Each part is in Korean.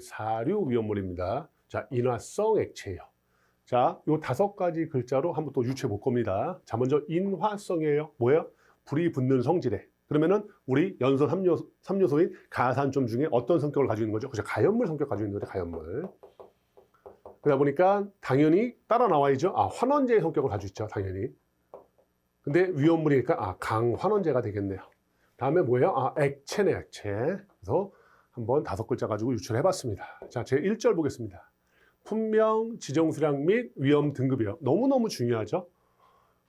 사류 위험물입니다. 자, 인화성 액체예요. 자, 요 5가지 글자로 한번 또 유추해 볼 겁니다. 자, 먼저 인화성이에요. 뭐예요? 불이 붙는 성질에. 그러면은 우리 연소 3요소인 가산점 중에 어떤 성격을 가지고 있는 거죠? 그죠? 가연물 성격 가지고 있는 거죠, 가연물. 그러다 보니까 당연히 따라 나와야죠. 아, 환원제의 성격을 가지고 있죠, 당연히. 근데 위험물이니까 강환원제가 되겠네요. 다음에 뭐예요? 액체네, 액체. 그래서 한번 5글자 가지고 유출해 봤습니다. 자, 제 1절 보겠습니다. 품명, 지정수량 및 위험 등급이요. 너무너무 중요하죠.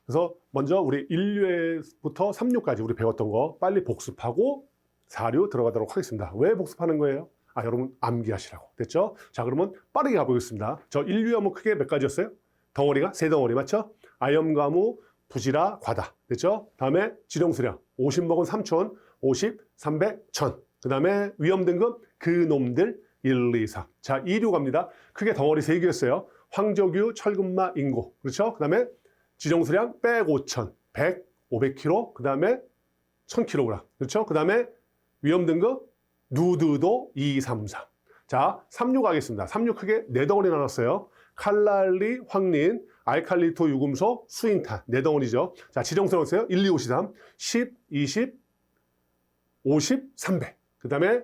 그래서 먼저 우리 1류부터 3류까지 우리 배웠던 거 빨리 복습하고 4류 들어가도록 하겠습니다. 왜 복습하는 거예요? 여러분 암기하시라고. 됐죠? 자, 그러면 빠르게 가보겠습니다. 저 1류 하면 크게 몇 가지였어요? 덩어리가 3덩어리 맞죠? 아염가무, 부지라, 과다. 됐죠? 다음에 지정수량 50 먹은 3촌, 50, 300, 1000. 그 다음에 위험 등급 그놈들 1, 2, 3. 자, 2류 갑니다. 크게 덩어리 3개였어요. 황저규, 철근마, 인고. 그렇죠? 그 다음에 지정수량 100, 5000, 100, 500kg. 그 다음에 1000kg. 그렇죠? 그 다음에 위험 등급 누드도 2, 3, 4. 자, 3류 가겠습니다. 3류 크게 4덩어리 나눴어요. 칼날리, 황린, 알칼리토, 유금소, 수인탄. 4덩어리죠. 자, 지정수량 있어요. 1, 2, 5, 3, 10, 20, 50, 300. 그 다음에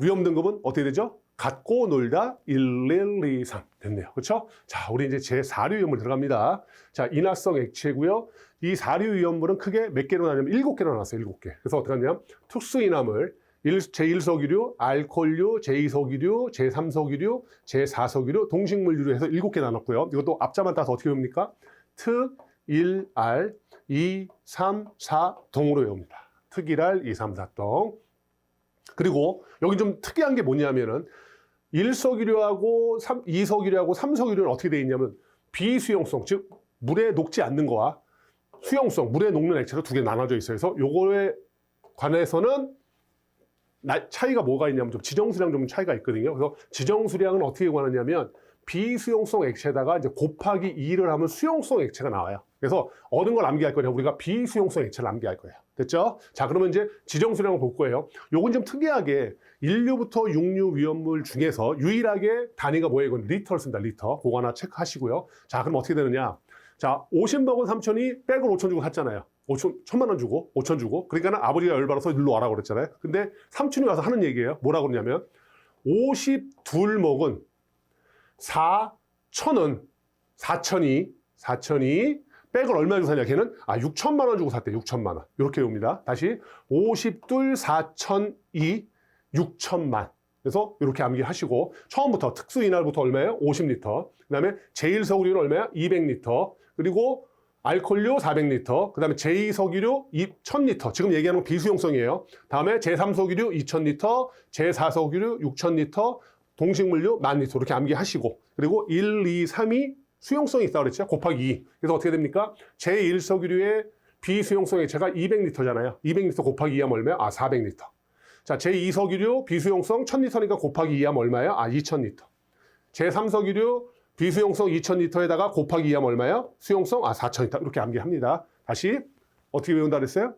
위험 등급은 어떻게 되죠? 갖고 놀다 1, 1, 2, 3 됐네요. 그렇죠? 자, 우리 이제 제4류 위험물 들어갑니다. 자, 인화성 액체고요. 이 4류 위험물은 크게 몇 개로 나냐면 7개로 나눴어요. 7개. 그래서 어떻게 하냐면 특수인화물, 제1석유류, 알코올류, 제2석유류, 제3석유류, 제4석유류, 동식물류로 해서 7개 나눴고요. 이것도 앞자만 따서 어떻게 외웁니까? 특, 1, 알, 2, 3, 4 동으로 외웁니다. 특, 1, 알, 2, 3, 4 동. 그리고 여기 좀 특이한 게 뭐냐면은 1석유류하고 2석유류하고 3석유류는 어떻게 되어 있냐면 비수용성, 즉 물에 녹지 않는 거와 수용성, 물에 녹는 액체로 2개 나눠져 있어요. 그래서 요거에 관해서는 차이가 뭐가 있냐면 좀 지정수량 좀 차이가 있거든요. 그래서 지정수량은 어떻게 구하느냐면 비수용성 액체에다가 이제 곱하기 2를 하면 수용성 액체가 나와요. 그래서 어느 걸 암기할 거냐? 우리가 비수용성 액체를 암기할 거예요. 됐죠? 자, 그러면 이제 지정수량을 볼 거예요. 요건 좀 특이하게 1류부터 6류 위험물 중에서 유일하게 단위가 뭐예요? 이건 리터를 씁니다. 리터. 그거 하나 체크하시고요. 자, 그럼 어떻게 되느냐? 자, 50 먹은 삼촌이 백을 5천 주고 샀잖아요. 1,000만 원 주고 5천 주고. 그러니까 아버지가 열받아서 일로 와라고 그랬잖아요. 근데 삼촌이 와서 하는 얘기예요. 뭐라고 그러냐면 52 먹은 4,000은 4천이 백을 얼마 주고 사냐? 걔는 6천만 원 주고 샀대. 6천만 원. 이렇게 옵니다. 다시 52 4,002 6천만. 그래서 이렇게 암기하시고 처음부터 특수 이날부터 얼마예요? 50리터. 그다음에 제1석유류 얼마야? 200리터. 그리고 알코올류 400리터. 그다음에 제2석유류 1000리터. 지금 얘기하는 건 비수용성이에요. 다음에 제3석유류 2000리터, 제4석유류 6000리터, 동식물류 10,000리터. 이렇게 암기하시고 그리고 1, 2, 3이 수용성이 있다고 그랬죠? 곱하기 2. 그래서 어떻게 됩니까? 제1석유류의 비수용성 액체가 200리터잖아요. 200리터 곱하기 2하면 얼마야? 400리터. 자, 제2석유류 비수용성 1000리터니까 곱하기 2하면 얼마예요? 2000리터. 제3석유류 비수용성 2000리터에다가 곱하기 2하면 얼마예요? 수용성 4000리터. 이렇게 암기합니다. 다시 어떻게 외운다 그랬어요?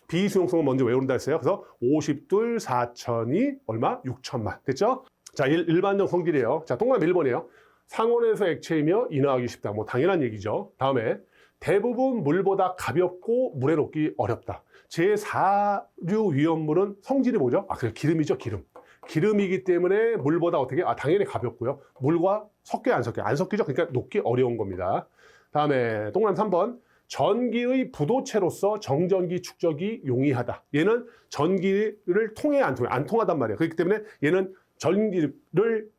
비수용성을 먼저 외운다 했어요. 그래서 52 4천이 얼마? 6천만. 됐죠? 자, 일반적 성질이에요. 자, 동그라미 1번이에요. 상온에서 액체이며 인화하기 쉽다. 뭐 당연한 얘기죠. 다음에 대부분 물보다 가볍고 물에 녹기 어렵다. 제4류 위험물은 성질이 뭐죠? 그래, 기름이죠, 기름. 기름이기 때문에 물보다 어떻게? 당연히 가볍고요. 물과 섞여요, 안 섞여요? 안 섞이죠? 그러니까 녹기 어려운 겁니다. 다음에 동그라미 3번. 전기의 부도체로서 정전기 축적이 용이하다. 얘는 전기를 통해 안 통해? 안 통하단 말이에요. 그렇기 때문에 얘는 전기를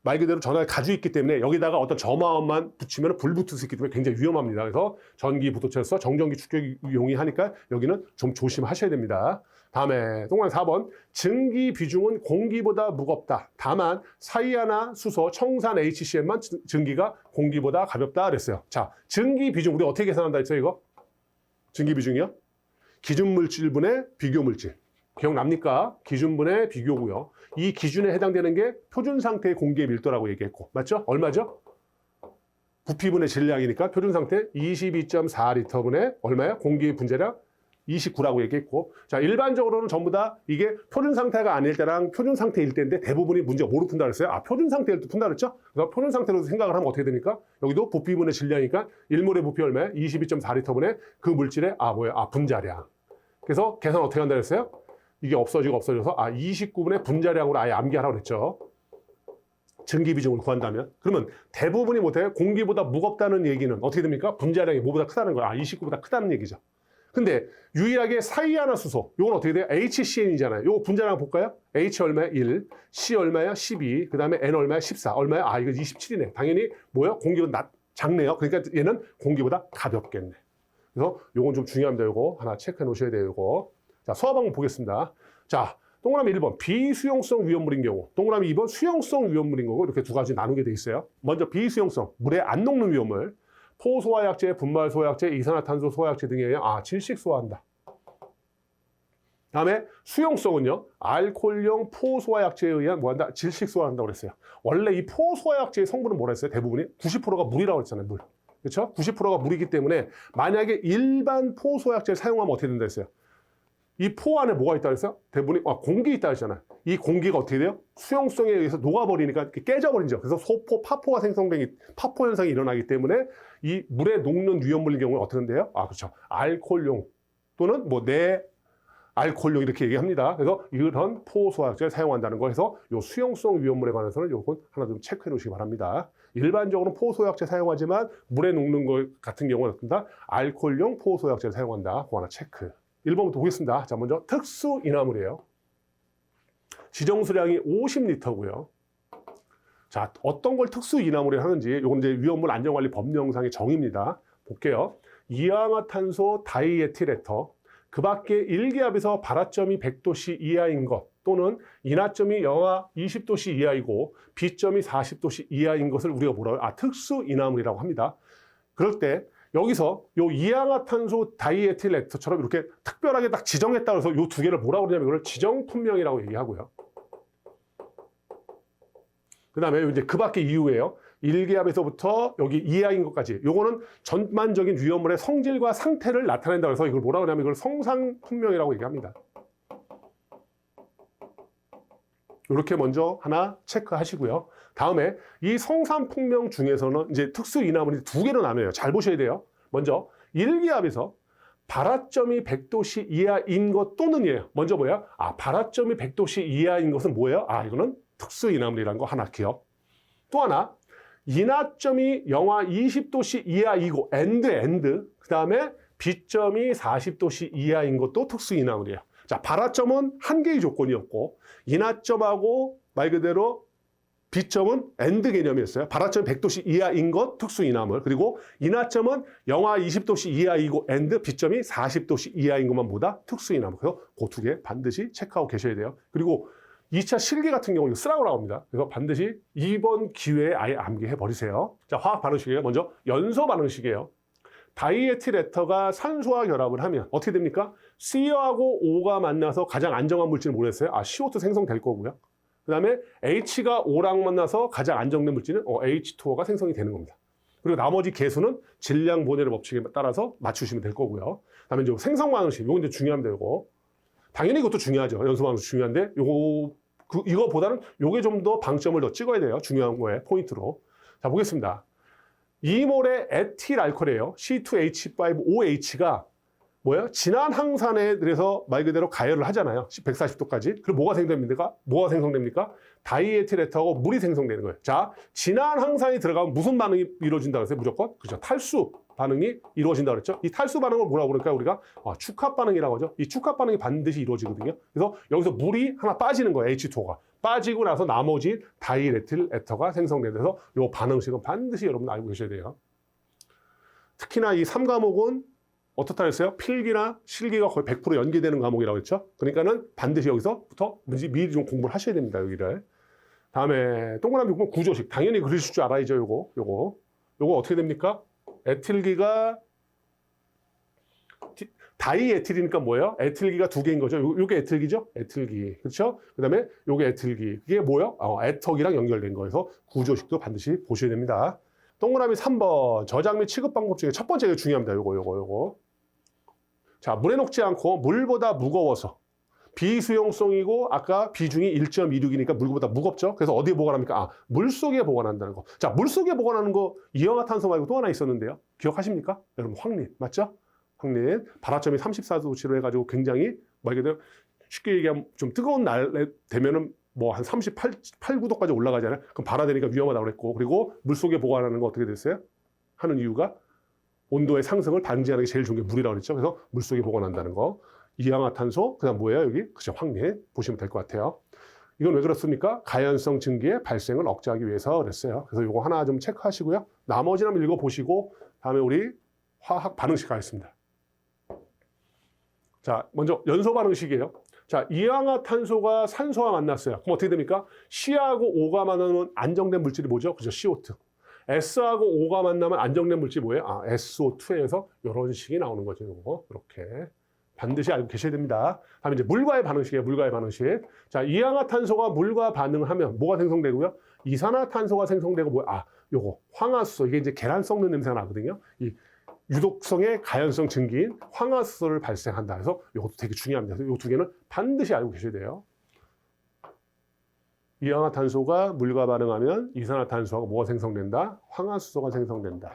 말 그대로 전화를 가지고 있기 때문에 여기다가 어떤 점화원만 붙이면 불 붙을 수 있기 때문에 굉장히 위험합니다. 그래서 전기 부도체로서 정전기 축적이 용이하니까 여기는 좀 조심하셔야 됩니다. 다음에 동그라미 4번. 증기 비중은 공기보다 무겁다. 다만 사이아나 수소, 청산 HCl만 증기가 공기보다 가볍다 그랬어요. 자, 증기 비중 우리 어떻게 계산한다 했어요, 이거? 증기 비중이요? 기준 물질분의 비교 물질. 기억납니까? 기준분의 비교고요. 이 기준에 해당되는 게 표준 상태의 공기의 밀도라고 얘기했고, 맞죠? 얼마죠? 부피분의 질량이니까 표준 상태 22.4리터분의 얼마야? 공기의 분자량 29라고 얘기했고, 자, 일반적으로는 전부 다 이게 표준 상태가 아닐 때랑 표준 상태일 때인데 대부분이 문제가 뭐로 푼다 그랬어요? 아, 표준 상태일 때 푼다 그랬죠? 그래서 표준 상태로 생각을 하면 어떻게 됩니까? 여기도 부피분의 질량이니까 1몰의 부피 얼마야? 22.4리터분의 그 물질의 분자량. 그래서 계산 어떻게 한다 그랬어요? 이게 없어지고 없어져서 29분의 분자량으로 아예 암기하라고 그랬죠. 증기 비중을 구한다면. 그러면 대부분이 못해요. 공기보다 무겁다는 얘기는 어떻게 됩니까? 분자량이 뭐보다 크다는 거야. 29보다 크다는 얘기죠. 근데 유일하게 사이아나수소, 요건 어떻게 돼요? HCN이잖아요. 요거 분자량 볼까요? H 얼마야? 1, C 얼마야? 12, 그 다음에 N 얼마야? 14. 얼마야? 이거 27이네. 당연히 뭐야? 공기보다 작네요. 그러니까 얘는 공기보다 가볍겠네. 그래서 요건 좀 중요합니다. 요거 하나 체크해 놓으셔야 돼요. 요거. 자, 수학 방법 보겠습니다. 자, 동그라미 1번 비수용성 위험물인 경우, 동그라미 2번 수용성 위험물인 거고 이렇게 두 가지 나누게 돼 있어요. 먼저 비수용성, 물에 안 녹는 위험물. 포소화약제, 분말소화약제, 이산화탄소 소화약제 등에 의한 질식 소화한다. 다음에 수용성은요. 알코올용 포소화약제에 의한 뭐한다? 질식 소화한다고 그랬어요. 원래 이 포소화약제의 성분은 뭐라 했어요? 대부분이 90%가 물이라고 했잖아요. 물. 그렇죠? 90%가 물이기 때문에 만약에 일반 포소화약제를 사용하면 어떻게 된다 했어요? 이 포 안에 뭐가 있다고 했어요? 대부분이 공기 있다고 했잖아요. 이 공기가 어떻게 돼요? 수용성에 의해서 녹아버리니까 깨져버리죠. 그래서 소포, 파포가 파포 현상이 일어나기 때문에 이 물에 녹는 위험물인 경우는 어떻게 된대요? 그렇죠. 알코올용 또는 알코올용 이렇게 얘기합니다. 그래서 이런 포소화약제를 사용한다는 거 해서 이 수용성 위험물에 관해서는 요건 하나 좀 체크해 놓으시기 바랍니다. 일반적으로 포소화약제 사용하지만 물에 녹는 것 같은 경우는 어떻습니까? 알코올용 포소화약제를 사용한다. 그거 하나 체크. 1번부터 보겠습니다. 자, 먼저 특수 인화물이에요. 지정수량이 50리터고요. 자, 어떤 걸 특수 인화물이라 하는지 이건 이제 위험물 안전관리 법령상의 정의입니다. 볼게요. 이산화탄소 다이에틸에터, 그 밖에 일기압에서 발화점이 100도씨 이하인 것 또는 인화점이 영하 20도씨 이하이고 B점이 40도씨 이하인 것을 우리가 뭐라고 해요? 특수 인화물이라고 합니다. 그럴 때 여기서 요 이산화탄소 다이에틸에터처럼 이렇게 특별하게 딱 지정했다 그래서 요 두 개를 뭐라고 그러냐면 이걸 지정품명이라고 얘기하고요. 그 다음에 이제 그 밖에 이유예요. 일기압에서부터 여기 이하인 것까지. 요거는 전반적인 위험물의 성질과 상태를 나타낸다 그래서 이걸 뭐라고 하냐면 이걸 성상품명이라고 얘기합니다. 이렇게 먼저 하나 체크하시고요. 다음에 이 성상품명 중에서는 이제 특수 인화물이 두 개로 나눠요. 잘 보셔야 돼요. 먼저 일기압에서 발화점이 100도씨 이하인 것 또는이에요. 먼저 뭐야? 발화점이 100도씨 이하인 것은 뭐예요? 이거는 특수 인화물이라는 거 하나 기억. 또 하나, 인화점이 영하 20도씨 이하이고 그 다음에 B점이 40도씨 이하인 것도 특수 인화물이에요. 자, 발화점은 한 개의 조건이었고 인화점하고 말 그대로 B점은 엔드 개념이었어요. 발화점이 100도씨 이하인 것 특수 인화물. 그리고 인화점은 영하 20도씨 이하이고 B점이 40도씨 이하인 것만 보다 특수 인화물. 그래서 그 두 개 반드시 체크하고 계셔야 돼요. 그리고 2차 실기 같은 경우 이거 쓰라고 나옵니다. 그래서 반드시 이번 기회에 아예 암기해 버리세요. 자, 화학 반응식이에요. 먼저 연소 반응식이에요. 다이에틸에터가 산소와 결합을 하면 어떻게 됩니까? C하고 O가 만나서 가장 안정한 물질은 뭐랬어요? CO2 생성될 거고요. 그 다음에 H가 O랑 만나서 가장 안정된 물질은 H2O가 생성이 되는 겁니다. 그리고 나머지 개수는 질량 분해의 법칙에 따라서 맞추시면 될 거고요. 그 다음에 이제 생성 반응식, 이거 이제 중요합니다. 이거. 당연히 이것도 중요하죠. 연소 반응식 중요한데 이거보다는 요게 좀 더 방점을 더 찍어야 돼요. 중요한 거에 포인트로. 자, 보겠습니다. 2몰의 에틸 알코올이에요. C2H5OH가 뭐예요? 진한 항산에 들여서 말 그대로 가열을 하잖아요. 140도까지. 그럼 뭐가 생성됩니까? 다이에틸에터하고 물이 생성되는 거예요. 자, 진한 항산이 들어가면 무슨 반응이 이루어진다고 했어요? 무조건? 그죠. 탈수 반응이 이루어진다고 그랬죠. 이 탈수 반응을 뭐라고 그럴까요? 우리가 축합 반응이라고 하죠. 이 축합 반응이 반드시 이루어지거든요. 그래서 여기서 물이 하나 빠지는 거예요. H2O가. 빠지고 나서 나머지 다이에틸에터가 생성돼서 이 반응식은 반드시 여러분 알고 계셔야 돼요. 특히나 이 3과목은 어떻다 했어요? 필기나 실기가 거의 100% 연계되는 과목이라고 했죠. 그러니까는 반드시 여기서부터 미리 좀 공부를 하셔야 됩니다. 여기를. 다음에 동그라미 보면 구조식. 당연히 그리실 줄 알아야죠. 요거 어떻게 됩니까? 에틸기가 다이에틸이니까 뭐예요? 에틸기가 두 개인 거죠. 요게 에틸기죠? 에틸기. 그렇죠? 그다음에 요게 에틸기. 이게 뭐예요? 에턱이랑 연결된 거여서 구조식도 반드시 보셔야 됩니다. 동그라미 3번. 저장 및 취급 방법 중에 첫 번째가 중요합니다. 요거. 자, 물에 녹지 않고 물보다 무거워서 비수용성이고 아까 비중이 1.26이니까 물보다 무겁죠. 그래서 어디에 보관합니까? 아, 물속에 보관한다는 거. 자, 물속에 보관하는 거 이氧화탄소 말고 또 하나 있었는데요. 기억하십니까? 여러분 황린 맞죠? 황린 발화점이 34도치로 해가지고 굉장히 말 그대로 쉽게 얘기하면 좀 뜨거운 날에 되면은 뭐 한 38, 9도까지 올라가잖아요. 그럼 발화되니까 위험하다고 그랬고 그리고 물속에 보관하는 거 어떻게 됐어요? 하는 이유가 온도의 상승을 방지하는 게 제일 좋은 게 물이라고 그랬죠. 그래서 물속에 보관한다는 거. 이氧화탄소, 그다음 뭐예요? 여기 그죠? 황린 보시면 될 것 같아요. 이건 왜 그렇습니까? 가연성 증기의 발생을 억제하기 위해서 그랬어요. 그래서 이거 하나 좀 체크하시고요. 나머지는 한번 읽어보시고 다음에 우리 화학 반응식 가겠습니다. 자, 먼저 연소 반응식이에요. 자, 이氧화탄소가 산소와 만났어요. 그럼 어떻게 됩니까? C하고 O가 만나면 안정된 물질이 뭐죠? 그죠? CO2. S하고 O가 만나면 안정된 물질이 뭐예요? 아, SO2에서 이런 식이 나오는 거죠. 이거 이렇게 반드시 알고 계셔야 됩니다. 다음에 이제 물과의 반응식이에요. 물과의 반응식. 자, 이氧화탄소가 물과 반응을 하면 뭐가 생성되고요? 이산화탄소가 생성되고 뭐? 아, 요거 황화수소. 이게 이제 계란 썩는 냄새가 나거든요. 이 유독성의 가연성 증기인 황화수소를 발생한다. 그래서 이것도 되게 중요합니다. 이 두 개는 반드시 알고 계셔야 돼요. 이氧화탄소가 물과 반응하면 이산화탄소하고 뭐가 생성된다? 황화수소가 생성된다.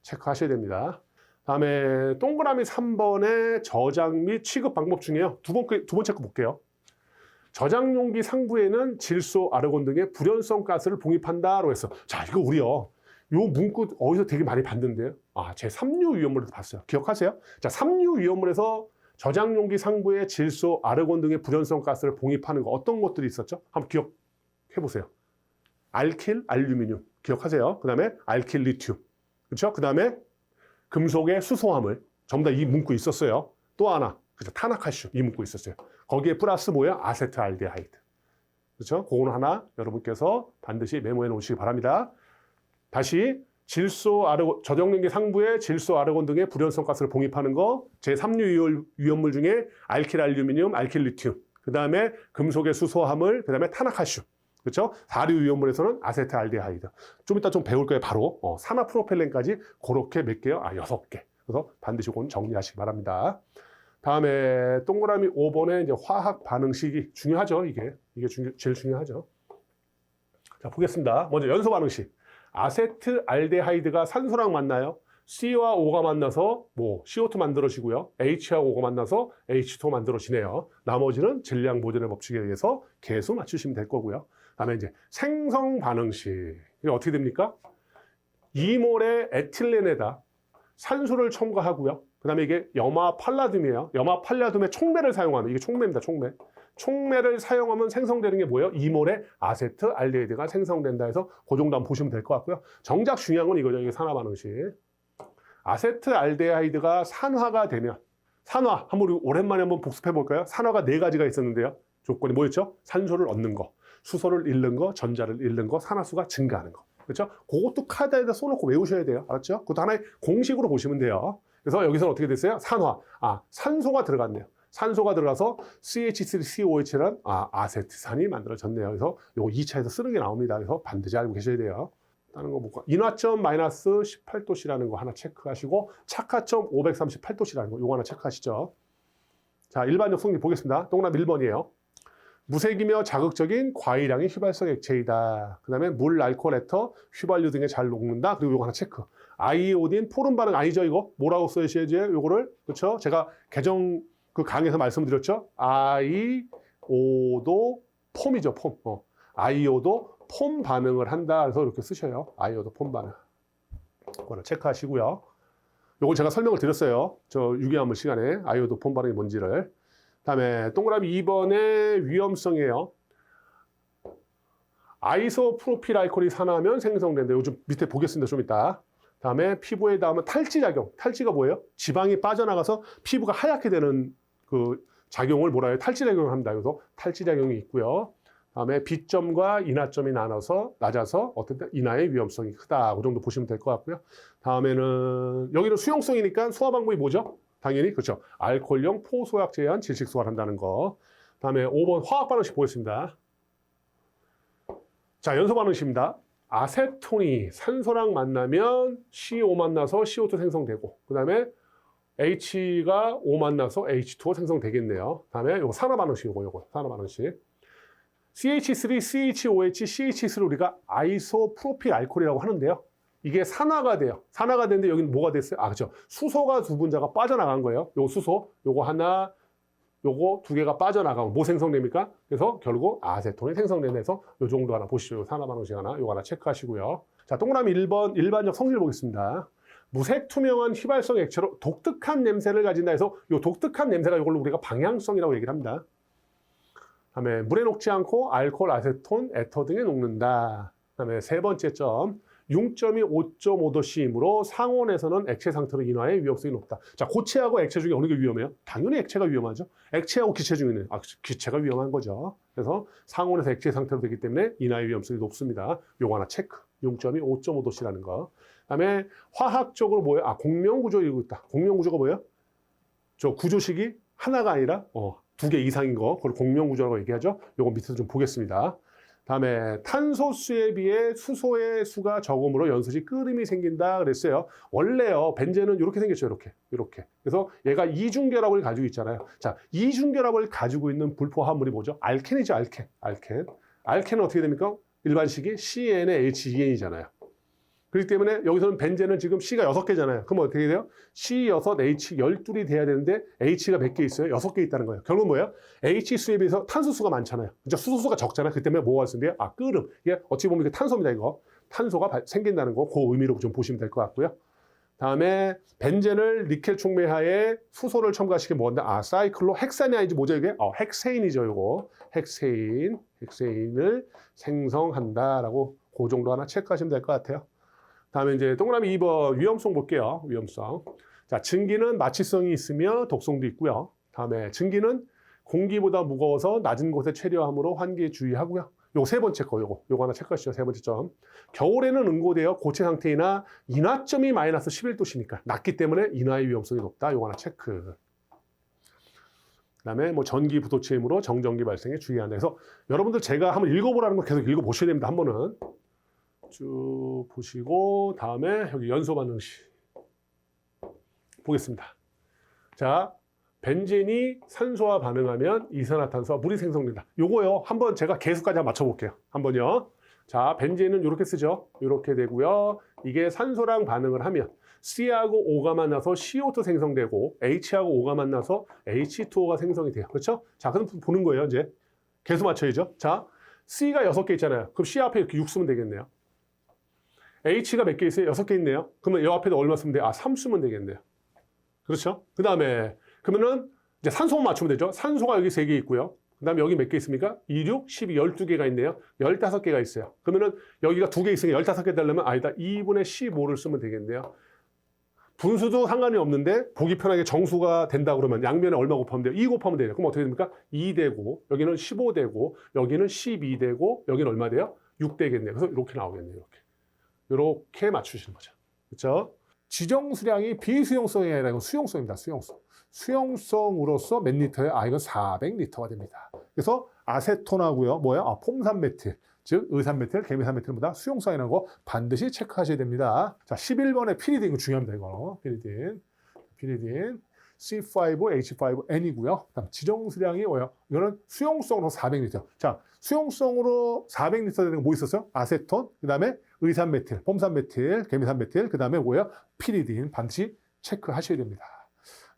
체크하셔야 됩니다. 다음에 동그라미 3번의 저장 및 취급 방법 중에요. 두 번 체크 볼게요. 저장용기 상부에는 질소, 아르곤 등의 불연성 가스를 봉입한다라고 했어. 자, 이거 우리요. 요 문구 어디서 되게 많이 봤는데요. 아, 제 3류 위험물에서 봤어요. 기억하세요? 자, 3류 위험물에서 저장용기 상부에 질소, 아르곤 등의 불연성 가스를 봉입하는 거 어떤 것들이 있었죠? 한번 기억해 보세요. 알킬, 알루미늄 기억하세요. 그 다음에 알킬, 리튬. 그렇죠? 그 다음에 금속의 수소화물. 전부 다 이 문구 있었어요. 또 하나, 그죠? 탄화칼슘 이 문구 있었어요. 거기에 플러스 뭐야? 아세트알데하이드. 그렇죠? 그거는 하나 여러분께서 반드시 메모해 놓으시기 바랍니다. 다시 질소, 아르곤, 저장용기 상부에 질소, 아르곤 등의 불연성 가스를 봉입하는 거 제3류 위험물 중에 알킬, 알루미늄, 알킬, 리튬. 그 다음에 금속의 수소화물, 그 다음에 탄화칼슘. 그렇죠? 4류 위험물에서는 아세트알데하이드. 좀 이따 좀 배울 거예요. 바로 산화프로펠렌까지 그렇게 몇 개요? 아, 6개. 그래서 반드시 그건 정리하시기 바랍니다. 다음에 동그라미 5번에 이제 화학 반응식이 중요하죠. 이게 제일 중요하죠. 자, 보겠습니다. 먼저 연소 반응식. 아세트알데하이드가 산소랑 만나요. C와 O가 만나서 뭐 CO2 만들어지고요. H하고 O가 만나서 H2 만들어지네요. 나머지는 질량 보존의 법칙에 의해서 계수 맞추시면 될 거고요. 다음에 이제 생성 반응식. 이게 어떻게 됩니까? 2몰의 에틸렌에다 산소를 첨가하고요. 그 다음에 이게 염화 팔라듐이에요. 염화 팔라듐의 촉매를 사용하면, 이게 촉매입니다. 촉매. 촉매를 사용하면 생성되는 게 뭐예요? 2몰의 아세트알데하이드가 생성된다 해서 그 정도 한번 보시면 될 것 같고요. 정작 중요한 건 이거죠. 이게 산화 반응식. 아세트알데하이드가 산화가 되면, 산화, 한번 우리 오랜만에 한번 복습해 볼까요? 산화가 4가지가 있었는데요. 조건이 뭐였죠? 산소를 얻는 거, 수소를 잃는 거, 전자를 잃는 거, 산화수가 증가하는 거. 그렇죠? 그것도 카드에다 써놓고 외우셔야 돼요. 알았죠? 그것도 하나의 공식으로 보시면 돼요. 그래서 여기서는 어떻게 됐어요? 산화. 아, 산소가 들어갔네요. 산소가 들어가서 CH3COH라는 아세트산이 만들어졌네요. 그래서 요거 2차에서 쓰는 게 나옵니다. 그래서 반드시 알고 계셔야 돼요. 다른 거 볼까? 인화점 마이너스 18도씨라는 거 하나 체크하시고 착화점 538도씨라는 거 요거 하나 체크하시죠. 자, 일반적 성질 보겠습니다. 동그라미 1번이에요. 무색이며 자극적인 과일향의 휘발성 액체이다. 그 다음에 물, 알코올, 에터, 휘발유 등에 잘 녹는다. 그리고 요거 하나 체크. 아이오딘, 포름 반응 아니죠, 이거? 뭐라고 써야지, 요거를? 그렇죠? 제가 개정 그 강의에서 말씀드렸죠? 아이오도 폼이죠, 폼. 아이오도 폼 반응을 한다. 그래서 이렇게 쓰셔요. 아이오도 폼 반응. 그거를 체크하시고요. 요걸 제가 설명을 드렸어요. 저 유기화물 시간에 아이오도 폼 반응이 뭔지를. 다음에 동그라미 2번의 위험성이에요. 아이소프로필알코올이 산화하면 생성된다. 요즘 밑에 보겠습니다. 좀 이따. 다음에 피부에 닿으면 탈지작용. 탈지가 뭐예요? 지방이 빠져나가서 피부가 하얗게 되는 그 작용을 뭐라 해요? 탈지작용을 합니다. 그래서 탈지작용이 있고요. 다음에 B점과 인화점이 낮아서 어떤 때 인화의 위험성이 크다. 그 정도 보시면 될 것 같고요. 다음에는 여기는 수용성이니까 소화 방법이 뭐죠? 당연히 그렇죠. 알코올용 포소약 제한 질식 소화를 한다는 거. 다음에 5번 화학 반응식 보겠습니다. 자, 연소 반응식입니다. 아세톤이 산소랑 만나면 CO 만나서 CO2 생성되고, 그 다음에 H가 O 만나서 H2O 생성되겠네요. 다음에 요거 산화 반응식 요거 산화 반응식. CH3, CHOH, CH3를 우리가 아이소프로필 알코올이라고 하는데요. 이게 산화가 돼요. 산화가 되는데 여기는 뭐가 됐어요? 아, 그렇죠. 수소가 두 분자가 빠져나간 거예요. 요 수소, 요거 하나, 요거 두 개가 빠져나가고 뭐 생성됩니까? 그래서 결국 아세톤이 생성되면서 요 정도 하나 보시죠. 요 산화 반응식 하나, 요거 하나 체크하시고요. 자, 동그라미 1번 일반적 성질 보겠습니다. 무색 투명한 휘발성 액체로 독특한 냄새를 가진다 해서 요 독특한 냄새가 이걸로 우리가 방향성이라고 얘기를 합니다. 다음에 물에 녹지 않고 알코올, 아세톤, 에터 등에 녹는다. 다음에 세 번째 점, 융점이 5.5도씨이므로 상온에서는 액체 상태로 인화의 위험성이 높다. 자, 고체하고 액체 중에 어느 게 위험해요? 당연히 액체가 위험하죠. 액체하고 기체 중에는 기체가 위험한 거죠. 그래서 상온에서 액체 상태로 되기 때문에 인화의 위험성이 높습니다. 요거 하나 체크. 융점이 5.5도씨라는 거. 그다음에 화학적으로 뭐예요? 아, 공명구조 이루고 있다. 공명구조가 뭐예요? 저 구조식이 하나가 아니라 두 개 이상인 거, 그걸 공명구조라고 얘기하죠. 요거 밑에서 좀 보겠습니다. 다음에 탄소수에 비해 수소의 수가 적음으로 연소시 끓음이 생긴다 그랬어요. 원래요, 벤젠은 이렇게 생겼죠. 이렇게. 그래서 얘가 이중결합을 가지고 있잖아요. 자, 이중결합을 가지고 있는 불포 화합물이 뭐죠? 알켄이죠, 알켄. 알켄은 어떻게 됩니까? 일반식이 CnHEn이잖아요. 그렇기 때문에 여기서는 벤젠은 지금 C가 6개잖아요. 그럼 어떻게 돼요? C6, H 12이 돼야 되는데 H가 몇 개 있어요? 6개 있다는 거예요. 결론은 뭐예요? H수에 비해서 탄소수가 많잖아요. 그죠? 수소수가 적잖아요. 그 때문에 뭐가 있는데요? 아, 끓음. 이게 어찌 보면 이게 탄소입니다, 이거. 탄소가 생긴다는 거, 그 의미로 좀 보시면 될 것 같고요. 다음에 벤젠을 니켈 촉매하에 수소를 첨가시킨 뭔데? 아, 사이클로 헥산이 아니지 뭐죠, 이게? 헥세인이죠, 이거. 헥세인을 생성한다라고 그 정도 하나 체크하시면 될 것 같아요. 다음에 이제 동그라미 2번 위험성 볼게요. 위험성. 자, 증기는 마취성이 있으며 독성도 있고요. 다음에 증기는 공기보다 무거워서 낮은 곳에 체류하므로 환기에 주의하고요. 요거 세 번째 거, 요거 하나 체크하시죠. 세 번째 점. 겨울에는 응고되어 고체 상태이나 인화점이 마이너스 11도씨니까 낮기 때문에 인화의 위험성이 높다. 요거 하나 체크. 그다음에 뭐 전기 부도체이므로 정전기 발생에 주의한다. 그래서 여러분들 제가 한번 읽어보라는 거 계속 읽어보셔야 됩니다. 한 번은. 쭉 보시고 다음에 여기 연소 반응식 보겠습니다. 자, 벤젠이 산소와 반응하면 이산화탄소와 물이 생성된다. 요거요. 한번 제가 계수까지 한번 맞춰볼게요. 한번요. 자, 벤젠은 이렇게 쓰죠. 이렇게 되고요. 이게 산소랑 반응을 하면 C하고 O가 만나서 CO2 생성되고 H하고 O가 만나서 H2O가 생성이 돼요. 그렇죠? 자, 그럼 보는 거예요. 이제 계수 맞춰야죠. 자, C가 6개 있잖아요. 그럼 C 앞에 이렇게 6 쓰면 되겠네요. H가 몇 개 있어요? 6개 있네요. 그러면 이 앞에도 얼마 쓰면 돼요? 아, 3 쓰면 되겠네요. 그렇죠? 그 다음에 그러면은 이제 산소만 맞추면 되죠. 산소가 여기 3개 있고요. 그 다음에 여기 몇 개 있습니까? 2, 6, 12, 12개가 있네요. 15개가 있어요. 그러면은 여기가 2개 있으니까 15개 되려면 아니다. 2분의 15를 쓰면 되겠네요. 분수도 상관이 없는데 보기 편하게 정수가 된다 그러면 양면에 얼마 곱하면 돼요? 2 곱하면 돼요. 그럼 어떻게 됩니까? 2 되고 여기는 15 되고 여기는 12 되고 여기는 얼마 돼요? 6 되겠네요. 그래서 이렇게 나오겠네요. 이렇게 맞추시는 거죠. 그렇죠? 지정 수량이 비수용성이 아니라 이건 수용성입니다. 수용성. 수용성으로서 몇 리터예요? 아, 이건 400리터가 됩니다. 그래서 아세톤하고요. 뭐예요? 아, 폼산메틸. 즉 의산메틸, 개미산메틸보다 수용성이라는 거 반드시 체크하셔야 됩니다. 자, 11번의 피리딘, 이거 중요합니다. 이거 피리딘 C5H5N이고요. 그다음 지정 수량이 뭐예요? 이거는 수용성으로 400리터. 자, 수용성으로 400리터 되는 거 뭐 있었어요? 아세톤, 그다음에 의산메틸, 폼산메틸, 개미산메틸, 그다음에 뭐예요? 피리딘 반드시 체크하셔야 됩니다.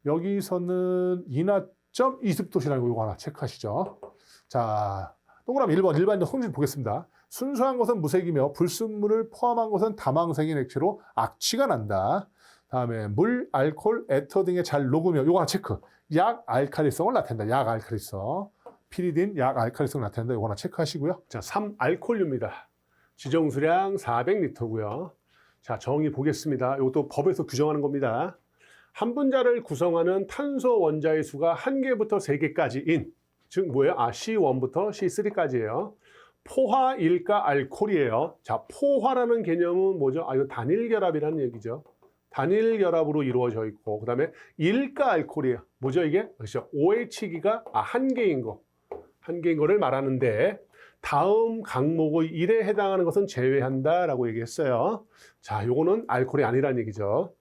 여기서는 인화점 20도씨라는 거 이거 하나 체크하시죠. 자, 동그라미 1번 일반적 성질 보겠습니다. 순수한 것은 무색이며 불순물을 포함한 것은 다망색인 액체로 악취가 난다. 다음에 물, 알코올, 에터 등에 잘 녹으며 요거 하나 체크. 약 알칼리성을 나타낸다. 약 알칼리성. 피리딘 약 알칼리성 나타낸다. 요거 하나 체크하시고요. 자, 3 알코올류입니다. 지정 수량 400리터고요. 자, 정의 보겠습니다. 이것도 법에서 규정하는 겁니다. 한 분자를 구성하는 탄소 원자의 수가 1개부터 3개까지인, 즉 뭐예요? 아, C1부터 C3까지예요. 포화, 일가, 알코올이에요. 자, 포화라는 개념은 뭐죠? 아, 이거 단일 결합이라는 얘기죠. 단일 결합으로 이루어져 있고, 그 다음에 일가 알코올이에요. 뭐죠, 이게? 그렇죠. OH기가 한 개인 거. 한 개인 거를 말하는데, 다음 항목의 1에 해당하는 것은 제외한다라고 얘기했어요. 자, 요거는 알코올이 아니라는 얘기죠.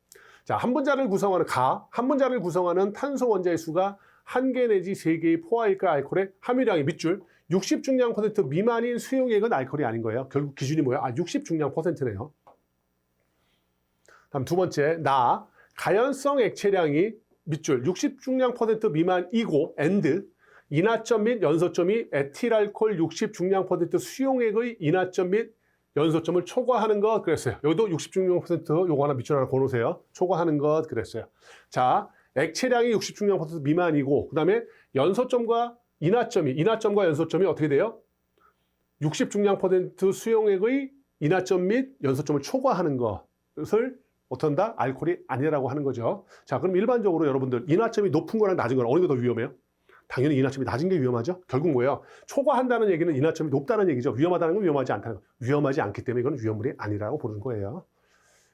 자, 한 분자를 구성하는 한 분자를 구성하는 탄소 원자의 수가 1개 내지 3개의 포화일가 알코올의 함유량이 밑줄 60 중량 퍼센트 미만인 수용액은 알코올이 아닌 거예요. 결국 기준이 뭐예요? 60 중량 퍼센트네요. 다음 두 번째, 가연성 액체량이 밑줄 60 중량 퍼센트 미만이고 인화점 및 연소점이 에틸알코올 60 중량 퍼센트 수용액의 인화점 및 연소점을 초과하는 것 그랬어요. 여기도 60 중량 퍼센트 요거 하나 밑줄 하나 걸어놓으세요. 초과하는 것 그랬어요. 자, 액체량이 60 중량 퍼센트 미만이고 그 다음에 연소점과 인화점과 연소점이 어떻게 돼요? 60 중량 퍼센트 수용액의 인화점 및 연소점을 초과하는 것을 어떤다? 알코올이 아니라고 하는 거죠. 자, 그럼 일반적으로 여러분들 인화점이 높은 거랑 낮은 거랑 어느 게 더 위험해요? 당연히 인화점이 낮은 게 위험하죠. 결국 뭐예요? 초과한다는 얘기는 인화점이 높다는 얘기죠. 위험하다는 건 위험하지 않다는 거. 위험하지 않기 때문에 이건 위험물이 아니라고 보는 거예요.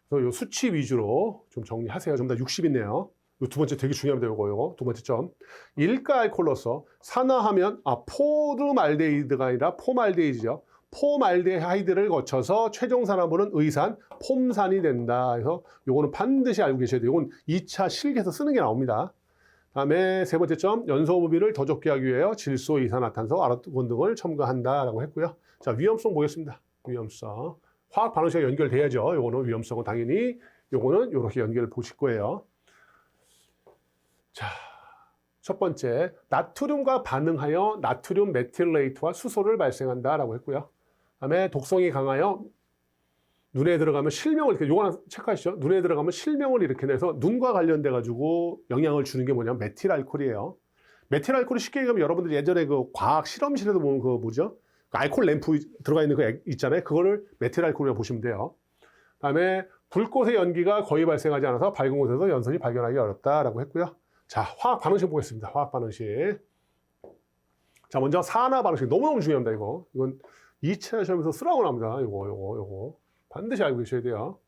그래서 이 수치 위주로 좀 정리하세요. 전부 다 60이네요. 이 두 번째 되게 중요합니다. 요거 두 번째 점. 일가 알코올로서 산화하면 포르말데히드가 아니라 포말데히드죠. 포말데하이드를 거쳐서 최종 산화물은 의산, 폼산이 된다. 그래서 요거는 반드시 알고 계셔야 돼요. 이건 2차 실기에서 쓰는 게 나옵니다. 다음에 세 번째 점, 연소무비를 더 적게 하기 위하여 질소, 이산화탄소, 아르곤 등을 첨가한다라고 했고요. 자, 위험성 보겠습니다. 위험성. 화학 반응식과 연결돼야죠. 요거는 위험성은 당연히 요거는 요렇게 연결을 보실 거예요. 자, 첫 번째, 나트륨과 반응하여 나트륨 메틸레이트와 수소를 발생한다라고 했고요. 다음에 독성이 강하여 눈에 들어가면 실명을 이렇게 요거 하나 체크하시죠. 눈에 들어가면 실명을 이렇게 내서 눈과 관련돼 가지고 영향을 주는 게 뭐냐면 메틸알코올이에요. 메틸알코올이 쉽게 얘기하면 여러분들 예전에 그 과학 실험실에서 보는 그 뭐죠? 그 알코올 램프 들어가 있는 거 있잖아요. 그거를 메틸알코올이라고 보시면 돼요. 다음에 불꽃의 연기가 거의 발생하지 않아서 밝은 곳에서 연선이 발견하기 어렵다라고 했고요. 자, 화학 반응식 보겠습니다. 화학 반응식. 자, 먼저 산화 반응식 너무너무 중요합니다. 이건 2차 시험에서 쓰라고 나옵니다. 요거 반드시 알고 계셔야 돼요.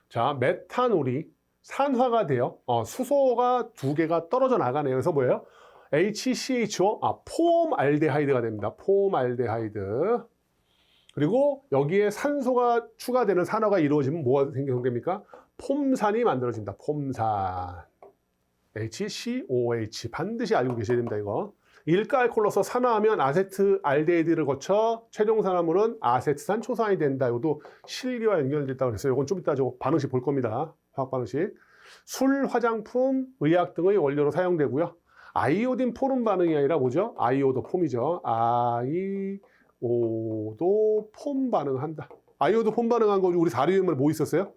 자, 메탄올이 산화가 돼요. 수소가 2개가 떨어져 나가네요. 그래서 뭐예요? HCHO, 폼알데하이드가 됩니다. 폼알데하이드. 그리고 여기에 산소가 추가되는 산화가 이루어지면 뭐가 생깁니까? 폼산이 만들어진다. 폼산. HCOH. 반드시 알고 계셔야 됩니다. 이거. 일가알코올로서 산화하면 아세트알데히드를 거쳐 최종 산화물은 아세트산 초산이 된다. 이것도 실기와 연결됐다고 했어요. 이건 좀 이따 저 반응식 볼 겁니다. 화학 반응식. 술, 화장품, 의약 등의 원료로 사용되고요. 아이오딘 포름 반응이 아니라 뭐죠? 아이오도 폼이죠. 아이오도 폼 반응한다. 아이오도 폼 반응한 거 우리 사료염에 뭐 있었어요?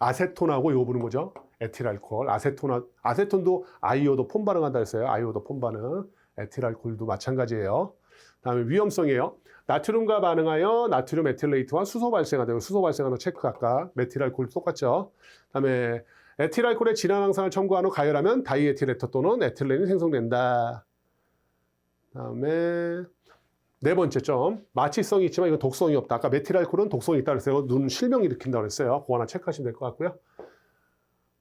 아세톤하고 이거 보는 거죠. 에틸알코올, 아세톤도 아이오도 폼 반응한다 했어요. 아이오도 폼 반응. 에틸알코올도 마찬가지예요. 다음에 위험성이에요. 나트륨과 반응하여 나트륨 에틸레이트와 수소 발생하다. 수소 발생하는 체크 아까 메틸알코올도 똑같죠. 다음에 에틸알코올에 진한 항산을 첨가한 후 가열하면 다이에틸에터 또는 에틸렌이 생성된다. 다음에 네 번째 점, 마취성이 있지만 이건 독성이 없다. 아까 메틸알코올은 독성이 있다고 했어요. 눈 실명 일으킨다고 했어요. 그거 하나 체크하시면 될 것 같고요.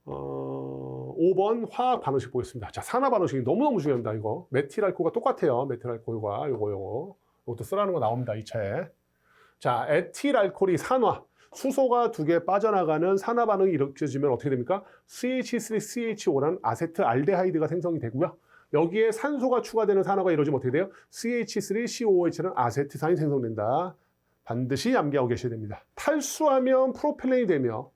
5번 화학 반응식 보겠습니다. 자, 산화 반응식이 너무너무 중요합니다. 이거 메틸알코올과 똑같아요. 메틸알코올과 이것도 쓰라는 거 나옵니다. 2차에. 자, 에틸알코올이 산화. 수소가 2개 빠져나가는 산화 반응이 일으켜지면 어떻게 됩니까? CH3CH5라는 아세트알데하이드가 생성이 되고요. 여기에 산소가 추가되는 산화가 이루어지면 어떻게 돼요? CH3COOH라는 아세트산이 생성된다. 반드시 암기하고 계셔야 됩니다. 탈수하면 프로필렌이 되며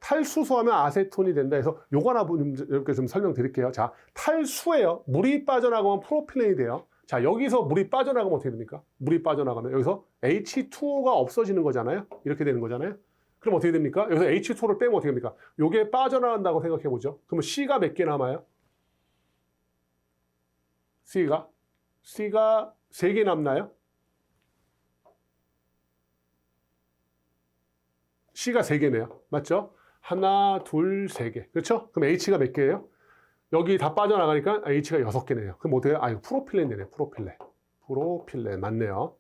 탈수소하면 아세톤이 된다 해서 요거 하나 이렇게 좀 설명드릴게요. 자, 탈수예요. 물이 빠져나가면 프로필렌이 돼요. 자, 여기서 물이 빠져나가면 어떻게 됩니까? 물이 빠져나가면 여기서 H2O가 없어지는 거잖아요. 이렇게 되는 거잖아요. 그럼 어떻게 됩니까? 여기서 H2O를 빼면 어떻게 됩니까? 요게 빠져나간다고 생각해 보죠. 그러면 C가 몇 개 남아요? C가 3개 남나요? C가 3개네요. 맞죠? 하나, 둘, 3개. 그렇죠? 그럼 H가 몇 개예요? 여기 다 빠져나가니까 H가 6개네요. 그럼 어떻게 해요? 이거 프로필렌 되네요. 프로필렌. 맞네요.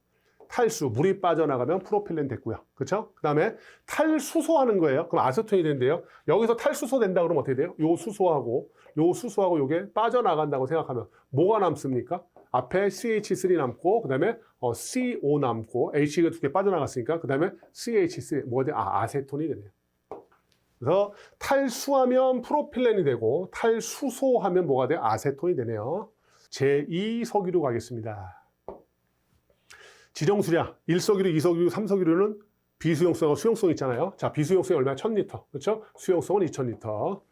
탈수, 물이 빠져나가면 프로필렌 됐고요. 그렇죠? 그 다음에 탈수소하는 거예요. 그럼 아세톤이 된대요. 여기서 탈수소 된다 그러면 어떻게 돼요? 요 수소하고 요게 빠져나간다고 생각하면 뭐가 남습니까? 앞에 CH3 남고 그 다음에 CO 남고 H가 2개 빠져나갔으니까 그 다음에 CH3 아세톤이 되네요. 그래서 탈수하면 프로필렌이 되고 탈수소하면 뭐가 돼요? 아세톤이 되네요. 제2석유로 가겠습니다. 지정수량 1석유류, 2석유류, 3석유류는 비수용성하고 수용성 있잖아요. 자, 비수용성이 얼마야? 1000리터. 그렇죠? 수용성은 2000리터.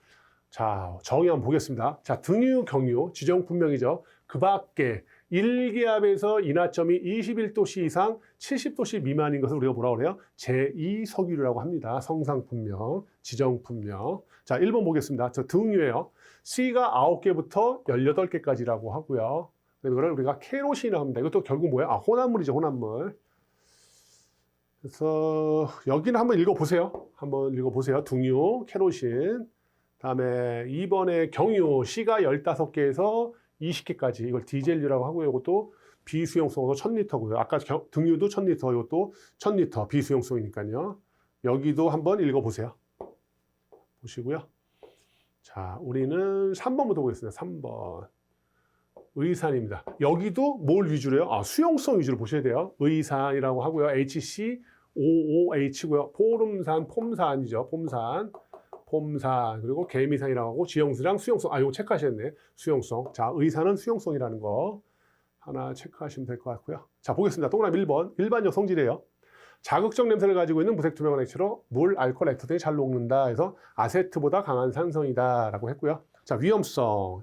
자, 정의 한번 보겠습니다. 자, 등유, 경유, 지정 분명이죠. 그 밖에 1기압에서 인하점이 21도씨 이상 70도씨 미만인 것을 우리가 뭐라고 그래요? 제2석유류라고 합니다. 성상 분명, 지정 분명. 자, 1번 보겠습니다. 저 등유예요. C가 9개부터 18개까지라고 하고요. 이거를 우리가 케로신이라고 합니다. 이것도 결국 뭐야? 아, 혼합물이죠, 혼합물. 그래서 여기는 한번 읽어보세요. 한번 읽어보세요. 등유, 케로신. 다음에 2번에 경유, C가 15개에서 20개까지. 이걸 디젤유라고 하고요. 이것도 비수용성으로 1000리터고요. 아까 등유도 1000리터, 이것도 1000리터 비수용성이니까요. 여기도 한번 읽어보세요. 보시고요. 자, 우리는 3번부터 보겠습니다. 3번. 의산입니다. 여기도 뭘 위주로 해요? 아, 수용성 위주로 보셔야 돼요. 의산이라고 하고요. HCOOH고요. 포름산, 폼산이죠. 폼산. 그리고 개미산이라고 하고 지형수랑 수용성. 아, 이거 체크하셨네. 수용성. 자, 의산은 수용성이라는 거 하나 체크하시면 될 것 같고요. 자, 보겠습니다. 동그라미 1번. 일반적 성질이에요. 자극적 냄새를 가지고 있는 무색 투명한 액체로 물, 알코올, 액토 등이 잘 녹는다. 해서 아세트보다 강한 산성이다. 라고 했고요. 자, 위험성.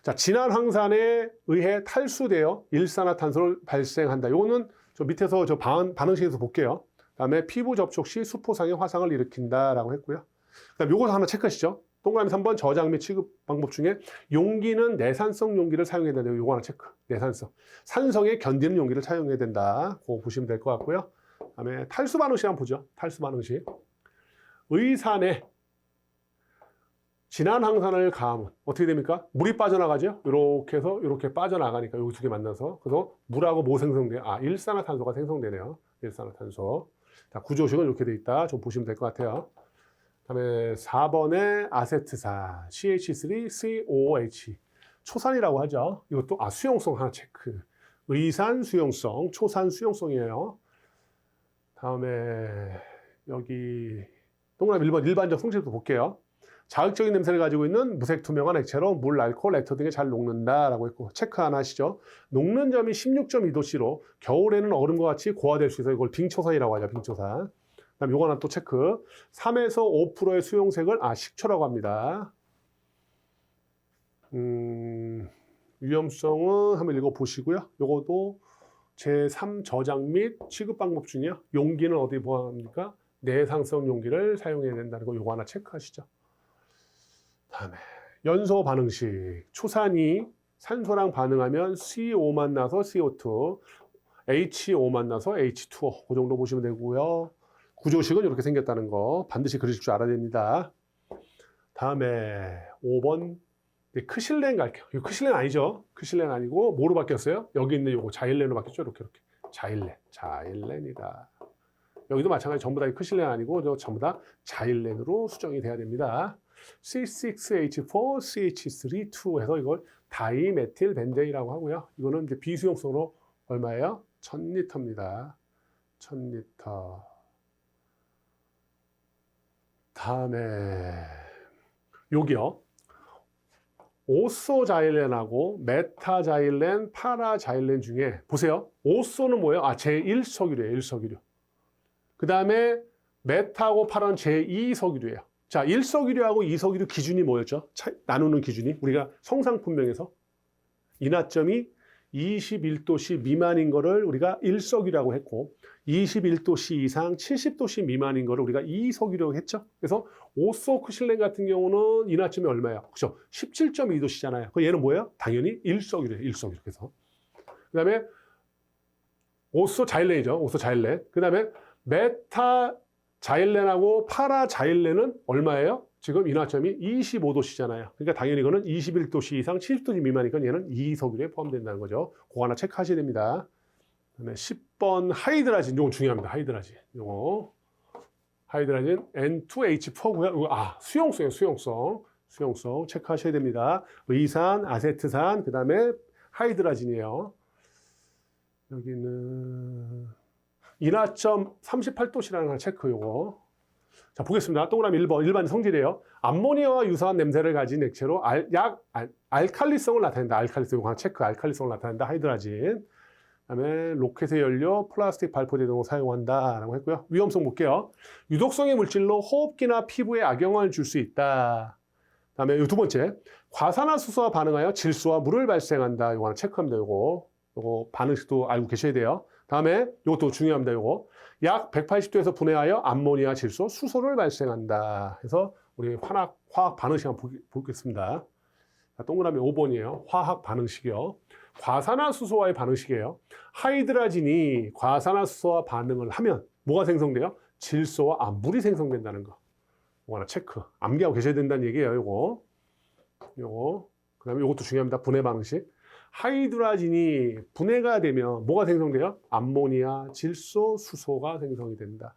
자, 진한 황산에 의해 탈수되어 일산화탄소를 발생한다. 이거는 저 밑에서 저 반응식에서 볼게요. 그다음에 피부 접촉 시 수포상의 화상을 일으킨다라고 했고요. 그다음 요거 하나 체크하시죠. 동그라미 3번 저장 및 취급 방법 중에 용기는 내산성 용기를 사용해야 된다. 요거 하나 체크. 내산성. 산성에 견디는 용기를 사용해야 된다. 그거 보시면 될 것 같고요. 그다음에 탈수 반응식 한번 보죠. 탈수 반응식. 의산에 진한 황산을 가하면 어떻게 됩니까? 물이 빠져나가죠? 이렇게 해서 이렇게 빠져나가니까 여기 두 개 만나서 그래서 물하고 뭐 생성돼요? 아, 일산화탄소가 생성되네요. 일산화탄소. 자, 구조식은 이렇게 돼 있다. 좀 보시면 될 것 같아요. 그다음에 4번에 아세트산 CH3COOH 초산이라고 하죠. 이것도 아, 수용성 하나 체크. 의산 수용성, 초산 수용성이에요. 다음에 여기 동그라미 1번 일반적 성질도 볼게요. 자극적인 냄새를 가지고 있는 무색 투명한 액체로 물, 알코올, 액토 등에 잘 녹는다라고 했고 체크 하나 하시죠. 녹는 점이 16.2도씨로 겨울에는 얼음과 같이 고화될 수 있어서 이걸 빙초산이라고 하죠. 빙초산. 그다음 요거 하나 또 체크. 3에서 5%의 수용색을 식초라고 합니다. 위험성은 한번 읽어보시고요. 요것도 제3 저장 및 취급 방법 중이요. 용기는 어디 포함합니까? 내상성 용기를 사용해야 된다는 거 요거 하나 체크하시죠. 다음에 연소 반응식. 초산이 산소랑 반응하면 CO 만나서 CO2, HO 만나서 H2O. 그 정도 보시면 되고요. 구조식은 이렇게 생겼다는 거 반드시 그리실 줄 알아야 됩니다. 다음에 5번 크실렌 갈게요. 이거 크실렌 아니죠? 크실렌 아니고 뭐로 바뀌었어요? 여기 있는 요거 자일렌으로 바뀌었죠? 이렇게. 자일렌이다. 여기도 마찬가지 전부 다 크실렌 아니고 전부 다 자일렌으로 수정이 돼야 됩니다. C6H4CH3 해서 이걸 다이메틸 벤젠이라고 하고요. 이거는 이제 비수용성으로 얼마예요? 1000리터입니다. 1000리터. 다음에 여기요. 오소자일렌하고 메타자일렌, 파라자일렌 중에 보세요. 오소는 뭐예요? 제1석유류예요. 1석유류. 그 다음에 메타하고 파라는 제2석유류예요. 자, 1석유류하고 2석유류 기준이 뭐였죠? 나누는 기준이 우리가 성상품명에서 인하점이 21도씨 미만인 거를 우리가 1석유라고 했고 21도씨 이상 70도씨 미만인 거를 우리가 2석유라고 했죠. 그래서 오소크실렌 같은 경우는 인하점이 얼마예요? 그렇죠? 17.2도씨잖아요. 그 얘는 뭐예요? 당연히 1석유래요. 1석유. 그래서 그다음에 오소자일렌이죠. 오소자일렌. 그다음에 메타자일렌하고 파라자일렌은 얼마예요? 지금 인하점이 25도씨잖아요. 그러니까 당연히 이거는 21도씨 이상 70도씨 미만이니까 얘는 2석유에 포함된다는 거죠. 그거 하나 체크하셔야 됩니다. 그다음에 10번 하이드라진, 이거 중요합니다. 하이드라진. 이거 하이드라진 N2H4고요. 이거 수용성이에요. 수용성 체크하셔야 됩니다. 의산, 아세트산, 그다음에 하이드라진이에요. 여기는 인하점 38도씨라는 걸 체크 요거. 자, 보겠습니다. 동그라미 1번 일반 성질이에요. 암모니아와 유사한 냄새를 가진 액체로 알칼리성을 나타낸다. 알칼리성, 이거 하나 체크. 알칼리성을 나타낸다. 하이드라진. 그다음에 로켓의 연료, 플라스틱 발포제 등을 사용한다라고 했고요. 위험성 볼게요. 유독성의 물질로 호흡기나 피부에 악영향을 줄 수 있다. 그다음에 두 번째, 과산화수소와 반응하여 질소와 물을 발생한다. 이거 하나 체크합니다. 요거 반응식도 알고 계셔야 돼요. 다음에 이것도 중요합니다. 요거 약 180도에서 분해하여 암모니아, 질소, 수소를 발생한다. 그래서 우리 화학 반응식 한번 보겠습니다. 자, 동그라미 5번이에요. 화학 반응식이요. 과산화수소와의 반응식이에요. 하이드라진이 과산화수소와 반응을 하면 뭐가 생성돼요? 질소와 물이 생성된다는 거. 이거 하나 체크. 암기하고 계셔야 된다는 얘기예요. 요거. 그다음에 이것도 중요합니다. 분해 반응식. 하이드라진이 분해가 되면 뭐가 생성돼요? 암모니아, 질소, 수소가 생성이 된다.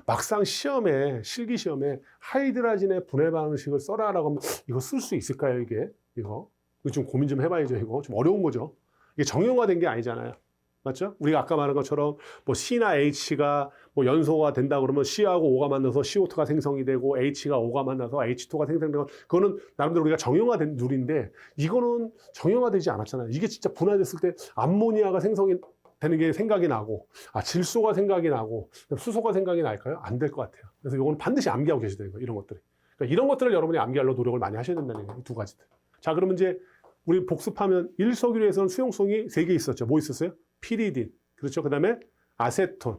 막상 시험에, 실기 시험에 하이드라진의 분해 방식을 써라라고 하면 이거 쓸 수 있을까요, 이게? 이거 좀 고민 좀 해봐야죠. 이거 좀 어려운 거죠. 이게 정형화된 게 아니잖아요. 맞죠? 우리가 아까 말한 것처럼 뭐 C나 H가 뭐 연소가 된다 그러면 C하고 O가 만나서 CO2가 생성이 되고 H가 O가 만나서 H2가 생성되고 그거는 나름대로 우리가 정형화된 룰인데 이거는 정형화되지 않았잖아요. 이게 진짜 분해됐을 때 암모니아가 생성이 되는 게 생각이 나고 질소가 생각이 나고 수소가 생각이 날까요? 안 될 것 같아요. 그래서 이거는 반드시 암기하고 계셔야 되는 거예요. 이런 것들이. 그러니까 이런 것들을 여러분이 암기하려고 노력을 많이 하셔야 된다는 거예요. 이 두 가지들. 자, 그러면 이제 우리 복습하면 일석유리에서는 수용성이 3개 있었죠. 뭐 있었어요? 피리딘. 그렇죠. 그 다음에 아세톤.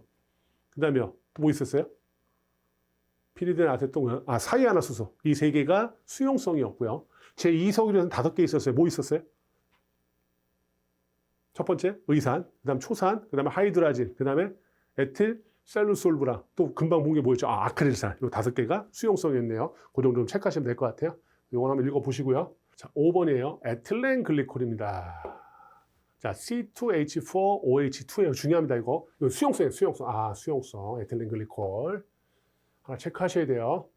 그 다음에 뭐 있었어요? 피리딘, 아세톤, 사이아나수소. 이 3개가 수용성이 없고요. 제2석유에서는 5개 있었어요. 뭐 있었어요? 첫 번째, 의산. 그 다음 초산. 그 다음에 하이드라진. 그 다음에 에틸, 셀루솔브랑. 또 금방 본 게 뭐였죠? 아크릴산. 이 5개가 수용성이었네요. 그 정도 좀 체크하시면 될 것 같아요. 이거 한번 읽어보시고요. 자, 5번이에요. 에틸렌 글리콜입니다. 자, C2H4OH2예요. 중요합니다, 이거. 이거 수용성이에요, 수용성. 수용성. 에틸렌 글리콜. 하나 체크하셔야 돼요.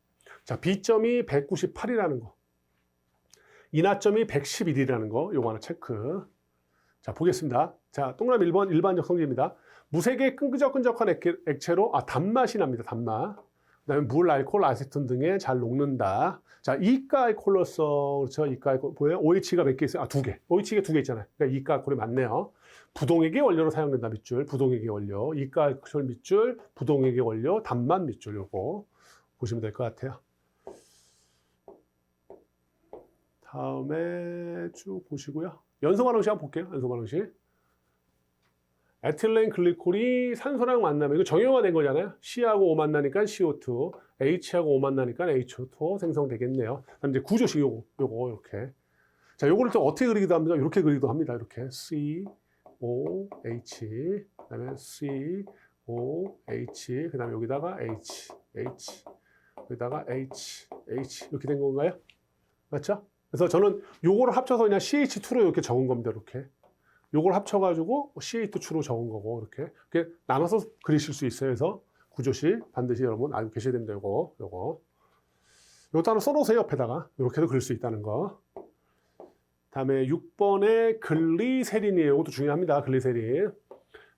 자, B점이 198이라는 거. 인하점이 111이라는 거. 이거 하나 체크. 자, 보겠습니다. 자, 동그라미 1번 일반적 성질입니다. 무색의 끈적끈적한 액체로, 단맛이 납니다, 단맛. 그 다음에 물, 알코올, 아세톤 등에 잘 녹는다. 자, 이가 알코올로서, 그렇죠? 이가 알코올, 보여요? OH가 몇 개 있어요? 2개. OH가 2개 있잖아요. 그러니까 이가 알코올이 많네요. 부동액의 원료로 사용된다, 밑줄. 부동액의 원료. 이가 알코올 밑줄, 부동액의 원료, 단맛 밑줄. 요거 보시면 될 것 같아요. 다음에 쭉 보시고요. 연소 반응식 한번 볼게요. 연소 반응식. 에틸렌 글리콜이 산소랑 만나면 이거 정형화된 거잖아요. C하고 O 만나니까 CO2, H하고 O 만나니까 H2O 생성되겠네요. 그다음 이제 구조식 요거 이렇게. 자, 요거를 또 어떻게 그리기도 합니다. 이렇게 그리기도 합니다. 이렇게 C, O, H, 그다음에 C, O, H, 그다음에 여기다가 H, 여기다가 H 이렇게 된 건가요? 맞죠? 그래서 저는 요거를 합쳐서 그냥 CH2로 이렇게 적은 겁니다. 이렇게. 요걸 합쳐가지고 CH2로 적은 거고 이렇게 나눠서 그리실 수 있어요. 그래서 구조식 반드시 여러분 알고 계셔야 됩니다. 요것도 하나 써놓으세요. 옆에다가 이렇게도 그릴 수 있다는 거. 다음에 6번에 글리세린이에요. 이것도 중요합니다. 글리세린.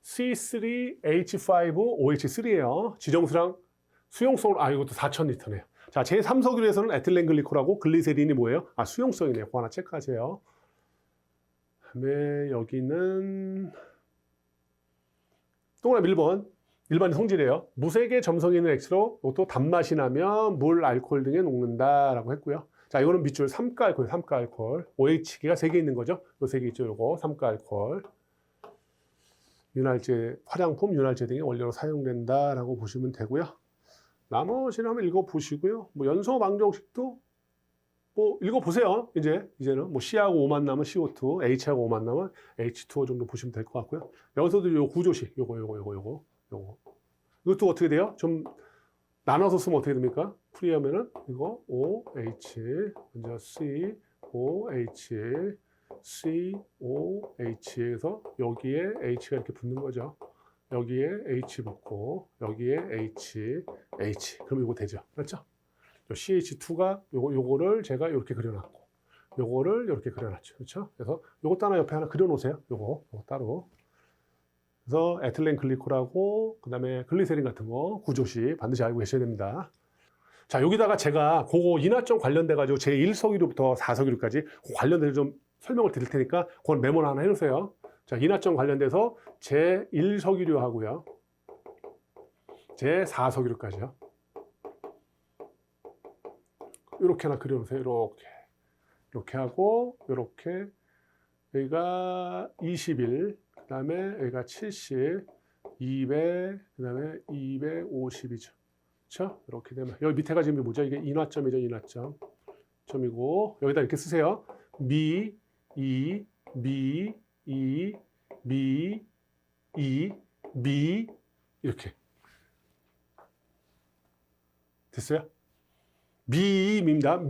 C3H5OH3예요. 지정수량 수용성으로 이것도 4000리터네요. 자, 제3석유에서는 에틸렌 글리콜하고 글리세린이 뭐예요? 수용성이네요. 그거 하나 체크하세요. 다음에 여기는 동그라미 1번 일반 성질이에요. 무색의 점성이 있는 액체로 또 단맛이 나면 물, 알코올 등에 녹는다라고 했고요. 자, 이거는 밑줄 3가 알코올, 3가 알코올. OH가 3개 있는 거죠. 요 3개 있죠. 요거 3가 알코올. 윤활제, 화장품, 윤활제 등의 원료로 사용된다라고 보시면 되고요. 나머지는 한번 읽어보시고요. 뭐 연소 방정식도 뭐 읽어보세요. 이제는 뭐 C하고 O 만나면 CO2, H하고 O 만나면 H2O 정도 보시면 될 것 같고요. 여기서도 요 구조식, 요거. 이것도 어떻게 돼요? 좀 나눠서 쓰면 어떻게 됩니까? 풀이하면은 이거 OH, 먼저 C, OH, C, OH 해서 여기에 H가 이렇게 붙는 거죠. 여기에 H 붙고 여기에 H. 그럼 이거 되죠. 그렇죠? CH2가 요거를 제가 이렇게 그려놨고 요거를 이렇게 그려놨죠. 그렇죠? 그래서 요것도 하나 옆에 하나 그려놓으세요. 요거 따로. 그래서 에틸렌 글리콜하고 그다음에 글리세린 같은 거 구조식 반드시 알고 계셔야 됩니다. 자, 여기다가 제가 그거 인화점 관련돼가지고 제1석유류부터 4석유류까지 그 관련돼서 좀 설명을 드릴 테니까 그건 메모를 하나 해놓으세요. 자, 인화점 관련돼서 제1석유류 하고요. 제4석유류까지요. 이렇게 하나 그려놓으세요. 이렇게 하고, 이렇게. 여기가 21, 그 다음에 여기가 70, 200, 그 다음에 250이죠. 그렇죠? 이렇게 되면 여기 밑에가 지금 뭐죠? 이게 인화점이죠. 인화점. 점이고 여기다 이렇게 쓰세요. 미, 이, 미, 이, 미, 이, 미 이렇게. 됐어요? 미입니다.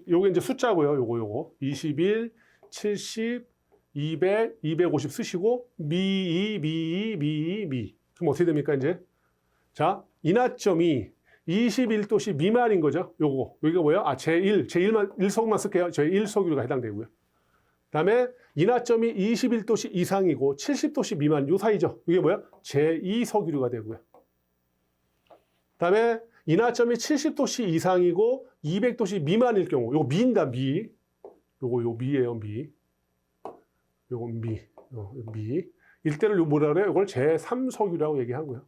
요게 이제 숫자고요. 요거 21, 70, 200, 250 쓰시고 미. 그럼 어떻게 됩니까, 이제? 자, 인화점이 21도씨 미만인 거죠. 여기가 뭐예요? 제1만 1석만 쓸게요. 제1석유류가 해당되고요. 그다음에 인화점이 21도씨 이상이고 70도씨 미만 요 사이죠. 이게 뭐야? 제2석유류가 되고요. 그다음에 인화점이 70도씨 이상이고 200도씨 미만일 경우 요거 미입니다. 미. 요거 미예요. 미. 요거 미. 일대를 뭐라 그래요? 이걸 제3석유라고 얘기하고요.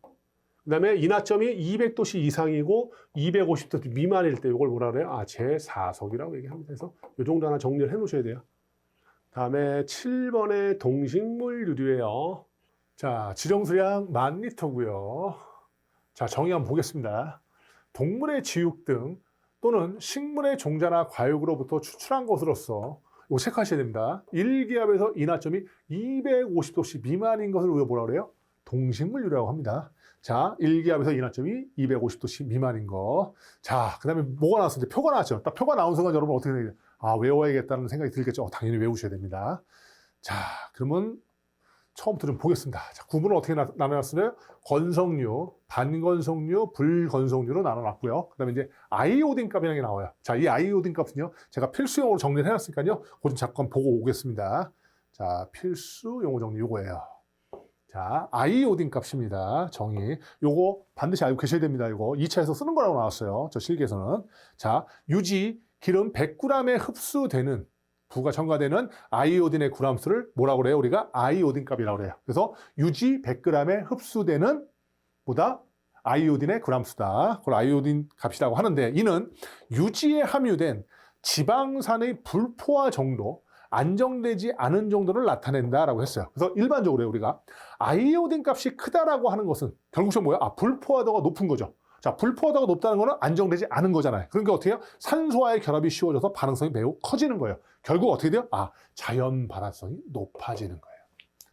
그 다음에 인화점이 200도씨 이상이고 250도씨 미만일 때 이걸 뭐라 그래요? 제4석이라고 얘기합니다. 그래서 이 정도 하나 정리를 해 놓으셔야 돼요. 다음에 7번의 동식물유류예요. 자, 지정수량 10,000리터고요. 자, 정의 한번 보겠습니다. 동물의 지육 등 또는 식물의 종자나 과육으로부터 추출한 것으로서 이거 체크하셔야 됩니다. 1기압에서 인화점이 250도씨 미만인 것을 우리가 뭐라 그래요? 동식물유류라고 합니다. 자, 1기압에서 인화점이 250도씨 미만인 거. 자, 그 다음에 뭐가 나왔어요? 이제 표가 나왔죠. 딱 표가 나온 순간 여러분 어떻게 되겠어요? 외워야겠다는 생각이 들겠죠. 당연히 외우셔야 됩니다. 자, 그러면 처음부터 좀 보겠습니다. 자, 구분을 어떻게 나눠놨어요? 건성류, 반건성류, 불건성류로 나눠놨고요. 그 다음에 이제 아이오딘 값이라는 게 나와요. 자, 이 아이오딘 값은요, 제가 필수용어로 정리를 해놨으니까요, 그거 좀 잠깐 보고 오겠습니다. 자, 필수 용어 정리 요거예요. 자, 아이오딘 값입니다. 정의. 요거 반드시 알고 계셔야 됩니다. 이거 2차에서 쓰는 거라고 나왔어요. 저 실기에서는. 자, 유지 기름 100g에 흡수되는 부가 첨가되는 아이오딘의 g수를 뭐라고 그래요? 우리가 아이오딘 값이라고 그래요. 그래서 유지 100g에 흡수되는 보다 아이오딘의 g수다. 그걸 아이오딘 값이라고 하는데 이는 유지에 함유된 지방산의 불포화 정도, 안정되지 않은 정도를 나타낸다라고 했어요. 그래서 일반적으로 우리가 아이오딘 값이 크다라고 하는 것은 결국 뭐야? 불포화도가 높은 거죠. 자, 불포화도가 높다는 거는 안정되지 않은 거잖아요. 그러니까 어떻게 해요? 산소와의 결합이 쉬워져서 반응성이 매우 커지는 거예요. 결국 어떻게 돼요? 자연 발화성이 높아지는 거예요.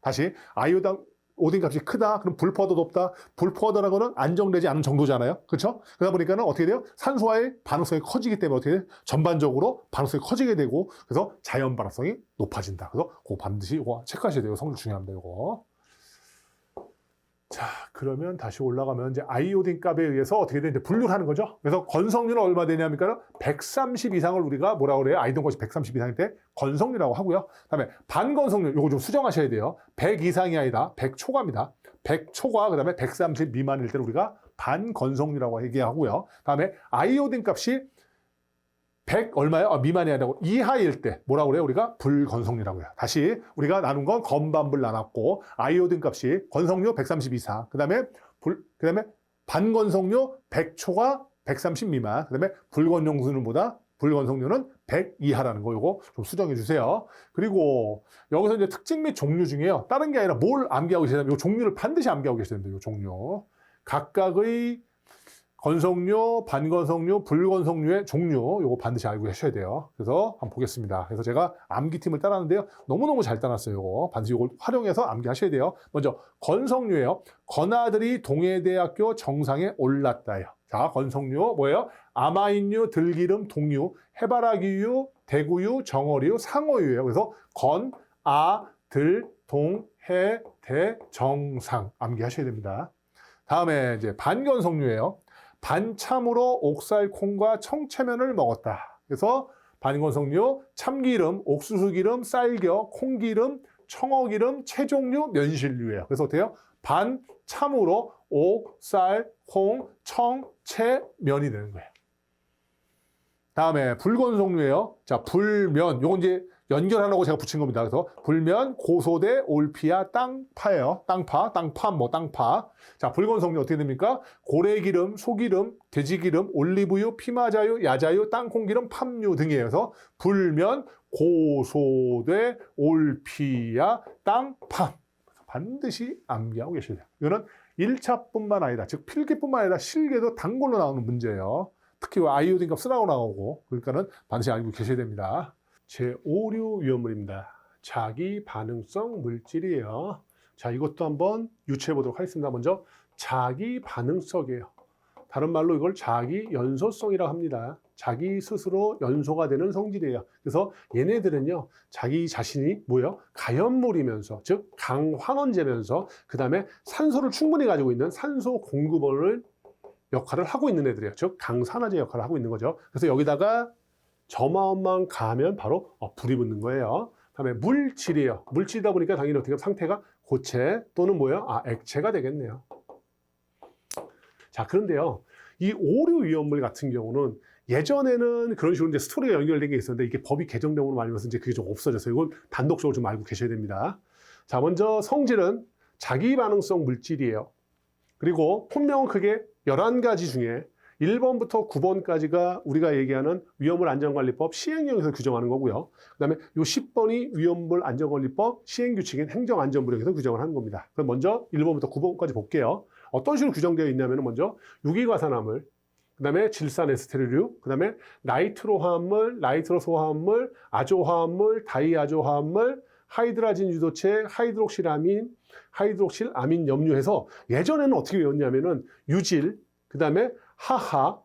다시 아이오딘 값이 크다. 그럼 불포화도 높다. 불포화도라는 거는 안정되지 않은 정도잖아요. 그렇죠? 그러다 보니까는 어떻게 돼요? 산소와의 반응성이 커지기 때문에 어떻게 돼요? 전반적으로 반응성이 커지게 되고 그래서 자연 발화성이 높아진다. 그래서 그거 반드시 이거 체크하셔야 돼요. 성질 중요합니다. 이거. 자, 그러면 다시 올라가면 이제 아이오딘 값에 의해서 어떻게 되는지 분류를 하는 거죠. 그래서 건성류는 얼마 되냐니까 130 이상을 우리가 뭐라고 그래요? 아이오딘 값이 130 이상일 때 건성류라고 하고요. 그다음에 반건성류 이거 좀 수정하셔야 돼요. 100 이상이 아니라 100 초과입니다. 100 초과 그다음에 130 미만일 때를 우리가 반건성류라고 얘기하고요. 그다음에 아이오딘 값이 100 얼마요? 미만이 아니라고 이하일 때 뭐라고 그래요? 우리가 불건성류라고 해요. 다시 우리가 나눈 건 건반불 나눴고 아이오딘 값이 건성류 130 이상, 그다음에 반건성류 100 초과 130 미만, 그다음에 불건성류는 100 이하라는 거 요거 좀 수정해 주세요. 그리고 여기서 이제 특징 및 종류 중에요. 다른 게 아니라 뭘 암기하고 계셔야 되냐면 요 종류를 반드시 암기하고 계셔야 됩니다. 요 종류. 각각의 건성류, 반건성류, 불건성류의 종류 요거 반드시 알고 계셔야 돼요. 그래서 한번 보겠습니다. 그래서 제가 암기팀을 따랐는데요. 너무너무 잘 따랐어요. 요거 반드시 이걸 활용해서 암기하셔야 돼요. 먼저 건성류예요. 건아들이 동해대학교 정상에 올랐다요. 자, 건성류 뭐예요? 아마인류, 들기름, 동유, 해바라기유, 대구유, 정어류, 상어유예요. 그래서 건, 아, 들, 동, 해, 대, 정, 상 암기하셔야 됩니다. 다음에 이제 반건성류예요. 반참으로 옥살, 콩과 청채면을 먹었다. 그래서 반건성류, 참기름, 옥수수기름, 쌀겨, 콩기름, 청어기름, 채종류, 면실류예요. 그래서 어때요? 반참으로 옥, 쌀, 콩, 청, 채, 면이 되는 거예요. 다음에 불건 종류예요. 자, 불면 요건 이제 연결하라고 제가 붙인 겁니다. 그래서 불면, 고소대, 올피아, 땅파예요. 땅파. 자, 불건 종류 어떻게 됩니까? 고래기름, 소기름, 돼지기름, 올리브유, 피마자유, 야자유, 땅콩기름, 팜유 등이에요. 그래서 불면, 고소대, 올피아, 땅파. 반드시 암기하고 계셔야 돼요. 이거는 1차뿐만 아니라, 즉 필기뿐만 아니라 실기에도 단골로 나오는 문제예요. 특히 아이오딘 값 쓰라고 나오고, 그러니까는 반드시 알고 계셔야 됩니다. 제5류 위험물입니다. 자기 반응성 물질이에요. 자, 이것도 한번 유추해 보도록 하겠습니다. 먼저 자기 반응성이에요. 다른 말로 이걸 자기 연소성이라고 합니다. 자기 스스로 연소가 되는 성질이에요. 그래서 얘네들은요, 자기 자신이 뭐예요? 가연물이면서, 즉 강환원제면서, 그 다음에 산소를 충분히 가지고 있는 산소 공급원을 역할을 하고 있는 애들이에요. 즉 강산화제 역할을 하고 있는 거죠. 그래서 여기다가 점화원만 가면 바로 불이 붙는 거예요. 다음에 물질이에요. 물질이다 보니까 당연히 어떻게 상태가 고체 또는 뭐예요? 액체가 되겠네요. 자, 그런데요, 이 오류 위험물 같은 경우는 예전에는 그런 식으로 이제 스토리가 연결된 게 있었는데 이게 법이 개정되고 말면서 이제 그게 좀 없어졌어요. 이건 단독적으로 좀 알고 계셔야 됩니다. 자, 먼저 성질은 자기 반응성 물질이에요. 그리고 혼명은 크게 11가지 중에 1번부터 9번까지가 우리가 얘기하는 위험물 안전관리법 시행령에서 규정하는 거고요. 그 다음에 요 10번이 위험물 안전관리법 시행규칙인 행정안전부령에서 규정을 하는 겁니다. 그럼 먼저 1번부터 9번까지 볼게요. 어떤 식으로 규정되어 있냐면 먼저 유기과산화물, 그 다음에 질산에스테르류, 그 다음에 나이트로 화합물, 나이트로소 화합물, 아조 화합물, 다이아조 화합물, 하이드라진 유도체, 하이드록실아민, 하이드록실아민 염류해서 예전에는 어떻게 외웠냐면은 유질, 그 다음에 하하,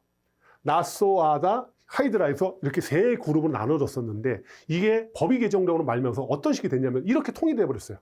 나소아다, 하이드라에서 이렇게 세 그룹으로 나눠졌었는데 이게 법이 개정되고 말면서 어떤 식이 됐냐면 이렇게 통일돼 버렸어요.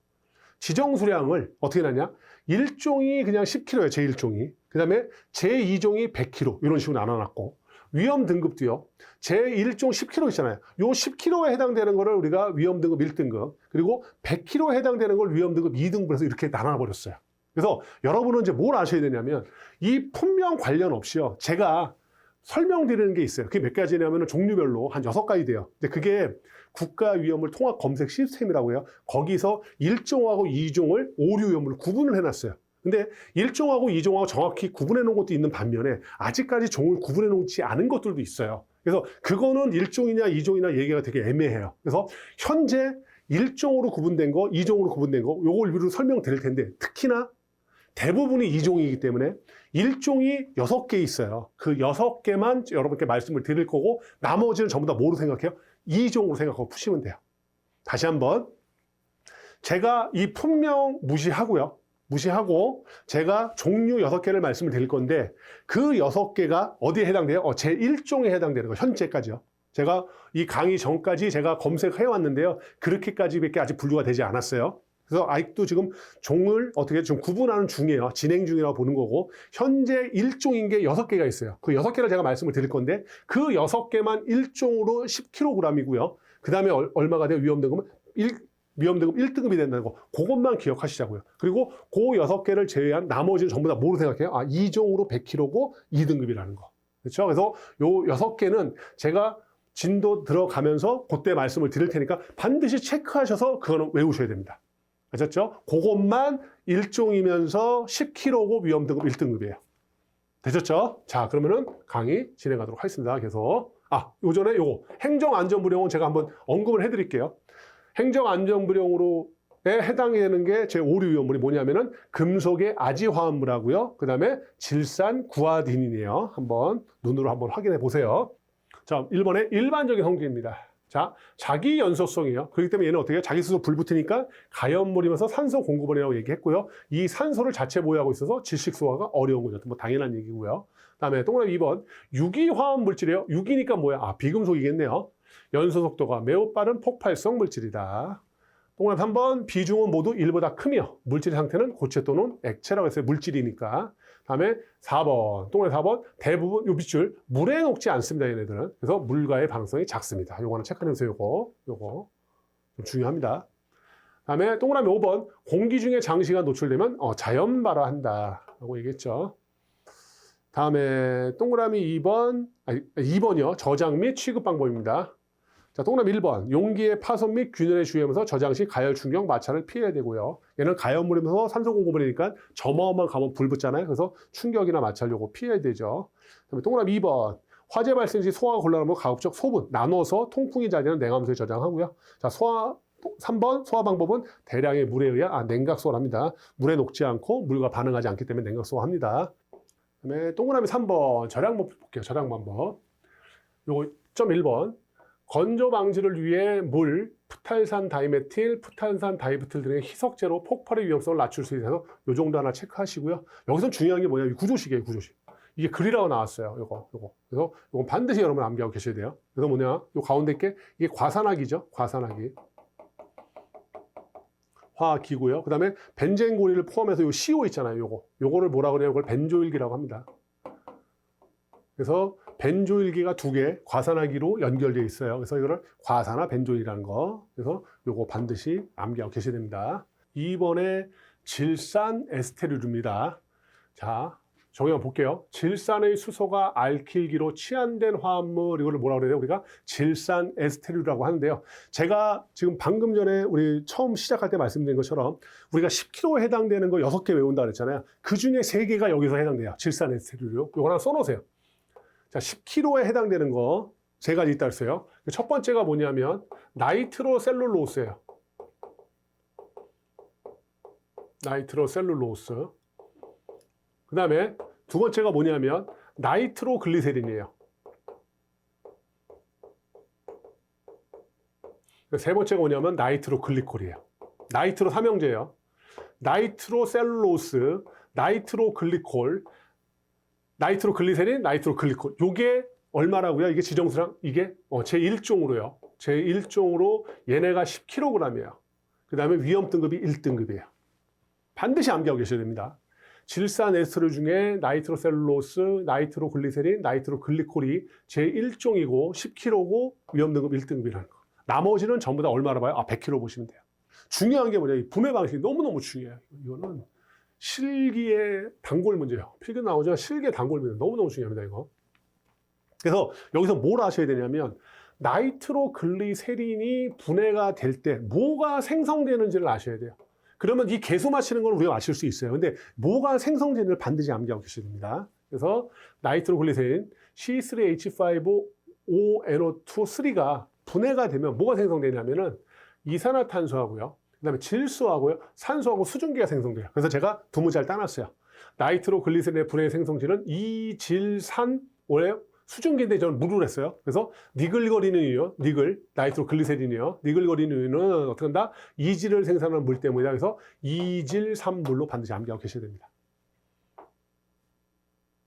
지정수량을 어떻게 나냐? 1종이 그냥 10kg예요, 제1종이. 그 다음에 제2종이 100kg 이런 식으로 나눠놨고 위험 등급도요. 제1종 10kg 있잖아요. 요 10kg에 해당되는 거를 우리가 위험 등급 1등급, 그리고 100kg에 해당되는 걸 위험 등급 2등급으로 해서 이렇게 나눠버렸어요. 그래서 여러분은 이제 뭘 아셔야 되냐면 이 품명 관련 없이요. 제가 설명드리는 게 있어요. 그게 몇 가지냐면 종류별로 한 6가지 돼요. 근데 그게 국가위험물 통합 검색 시스템이라고 해요. 거기서 1종하고 2종을 오류 위험물로 구분을 해놨어요. 근데 1종하고 2종하고 정확히 구분해 놓은 것도 있는 반면에 아직까지 종을 구분해 놓지 않은 것들도 있어요. 그래서 그거는 1종이냐 2종이냐 얘기가 되게 애매해요. 그래서 현재 1종으로 구분된 거, 2종으로 구분된 거, 요걸 위로 설명드릴 텐데 특히나 대부분이 2종이기 때문에 1종이 6개 있어요. 그 6개만 여러분께 말씀을 드릴 거고 나머지는 전부 다 뭐로 생각해요? 2종으로 생각하고 푸시면 돼요. 다시 한번 제가 이 품명 무시하고 제가 종류 6개를 말씀을 드릴 건데 그 6개가 어디에 해당돼요? 제1종에 해당되는 거 현재까지요. 제가 이 강의 전까지 제가 검색해 왔는데요. 그렇게까지밖에 아직 분류가 되지 않았어요. 그래서 아직도 지금 종을 어떻게 좀 구분하는 중이에요. 진행 중이라고 보는 거고 위험물인 1종인 게 6개가 있어요. 그 6개를 제가 말씀을 드릴 건데 그 6개만 1종으로 10kg이고요. 그 다음에 얼마가 돼요? 위험등급은 위험등급 1등급이 된다는 거. 그것만 기억하시자고요. 그리고 그 6개를 제외한 나머지는 전부 다 뭐로 생각해요? 2종으로 100kg고 2등급이라는 거. 그렇죠? 그래서 요 6개는 제가 진도 들어가면서 그때 말씀을 드릴 테니까 반드시 체크하셔서 그거는 외우셔야 됩니다. 아셨죠? 그것만 1종이면서 10kg고 위험등급 1등급이에요. 되셨죠? 자, 그러면은 강의 진행하도록 하겠습니다. 계속. 요전에 요거 행정안전부령은 제가 한번 언급을 해드릴게요. 행정안전부령으로에 해당이 되는 게 제 5류 위험물이 뭐냐면은 금속의 아지화합물하고요. 그 다음에 질산 구아딘이네요. 한번 눈으로 한번 확인해 보세요. 자, 1번의 일반적인 성질입니다. 자, 자기 연소성이에요. 그렇기 때문에 얘는 어떻게 해요? 자기 스스로 불 붙으니까 가연물이면서 산소 공급원이라고 얘기했고요. 이 산소를 자체 보유하고 있어서 질식 소화가 어려운 거죠. 뭐 당연한 얘기고요. 그다음에 동그라미 2번 유기화합 물질이에요. 유기니까 뭐야? 비금속이겠네요. 연소 속도가 매우 빠른 폭발성 물질이다. 동그라미 3번 비중은 모두 1보다 크며 물질의 상태는 고체 또는 액체라고 했어요. 물질이니까. 다음에 4번, 동그라미 4번 대부분 요 빗줄 물에 녹지 않습니다. 얘네들은. 그래서 물과의 반응성이 작습니다. 요거는 체크하면서 요거 좀 중요합니다. 다음에 동그라미 5번 공기 중에 장시간 노출되면 자연 발화한다 라고 얘기했죠. 다음에 동그라미 2번이요. 저장 및 취급 방법입니다. 자, 동그라미 1번. 용기의 파손 및 균열에 주의하면서 저장 시 가열, 충격, 마찰을 피해야 되고요. 얘는 가열물이면서 산소 공급이니까 점화원만 가면 불 붙잖아요. 그래서 충격이나 마찰 요거 피해야 되죠. 그다음에 동그라미 2번. 화재 발생 시 소화가 곤란하면 가급적 소분, 나눠서 통풍이 잘 되는 냉함수에 저장하고요. 자, 3번 소화 방법은 대량의 물에 의한 냉각소화합니다. 물에 녹지 않고 물과 반응하지 않기 때문에 냉각소화합니다. 그다음에 동그라미 3번 절약 방법 볼게요. 절약 방법. 요거 1.1번. 건조 방지를 위해 물, 프탈산 다이메틸, 프탄산 다이부틸 등의 희석제로 폭발의 위험성을 낮출 수 있어서 요 정도 하나 체크하시고요. 여기서 중요한 게 뭐냐면 구조식이에요, 구조식. 이게 글이라고 나왔어요. 요거. 그래서 요건 반드시 여러분 암기하고 계셔야 돼요. 그래서 뭐냐? 요 가운데 게 이게 과산화기죠. 과산화기. 화학기고요. 그다음에 벤젠 고리를 포함해서 요 CO 있잖아요. 요거를 뭐라 그래요? 이걸 벤조일기라고 합니다. 그래서 벤조일기가 2개 과산화기로 연결되어 있어요. 그래서 이거를 과산화 벤조일이라는 거. 그래서 요거 반드시 암기하고 계셔야 됩니다. 2번에 질산 에스테르입니다. 자, 정의만 볼게요. 질산의 수소가 알킬기로 치환된 화합물, 이거를 뭐라고 그래요? 우리가 질산 에스테르라고 하는데요. 제가 지금 방금 전에 우리 처음 시작할 때 말씀드린 것처럼 우리가 10kg에 해당되는 거 6개 외운다 그랬잖아요. 그 중에 3개가 여기서 해당돼요. 질산 에스테르요. 이거 하나 써놓으세요. 자, 10kg에 해당되는 거 3가지 있다 그랬어요. 첫 번째가 뭐냐면 나이트로셀룰로스예요. 나이트로셀룰로스. 그 다음에 2번째가 뭐냐면 나이트로글리세린이에요. 3번째가 뭐냐면 나이트로글리콜이에요. 나이트로 삼형제예요. 나이트로셀룰로스, 나이트로글리콜, 나이트로글리세린, 나이트로글리콜. 요게 얼마라고요? 이게 지정수랑 이게 제1종으로요. 제1종으로 얘네가 10kg이에요. 그 다음에 위험 등급이 1등급이에요. 반드시 암기하고 계셔야 됩니다. 질산 에스테르 중에 나이트로셀룰로스, 나이트로글리세린, 나이트로글리콜이 제1종이고 10kg고 위험 등급 1등급이라는 거. 나머지는 전부 다 얼마나 봐요? 100kg 보시면 돼요. 중요한 게 뭐냐? 이 분해 방식이 너무너무 중요해요. 이거는 실기의 단골 문제예요. 필기 나오지만 실기의 단골 문제 너무너무 중요합니다. 이거. 그래서 여기서 뭘 아셔야 되냐면 나이트로글리세린이 분해가 될 때 뭐가 생성되는지를 아셔야 돼요. 그러면 이 계수 맞히는 걸 우리가 맞출 수 있어요. 근데 뭐가 생성되는지를 반드시 암기하고 계셔야 됩니다. 그래서 나이트로글리세린 C3H5ONO2,3가 분해가 되면 뭐가 생성되냐면은 이산화탄소하고요. 그다음에 질소하고요. 산소하고 수증기가 생성돼요. 그래서 제가 2문자를 따놨어요. 나이트로글리세린의 분해 생성지는 이질산 원래 수증기인데 저는 물을 했어요. 그래서 니글거리는 이유, 나이트로글리세린이요. 니글거리는 이유는 어떻게 한다? 이질을 생산하는 물 때문이다. 그래서 이질산물로 반드시 암기하고 계셔야 됩니다.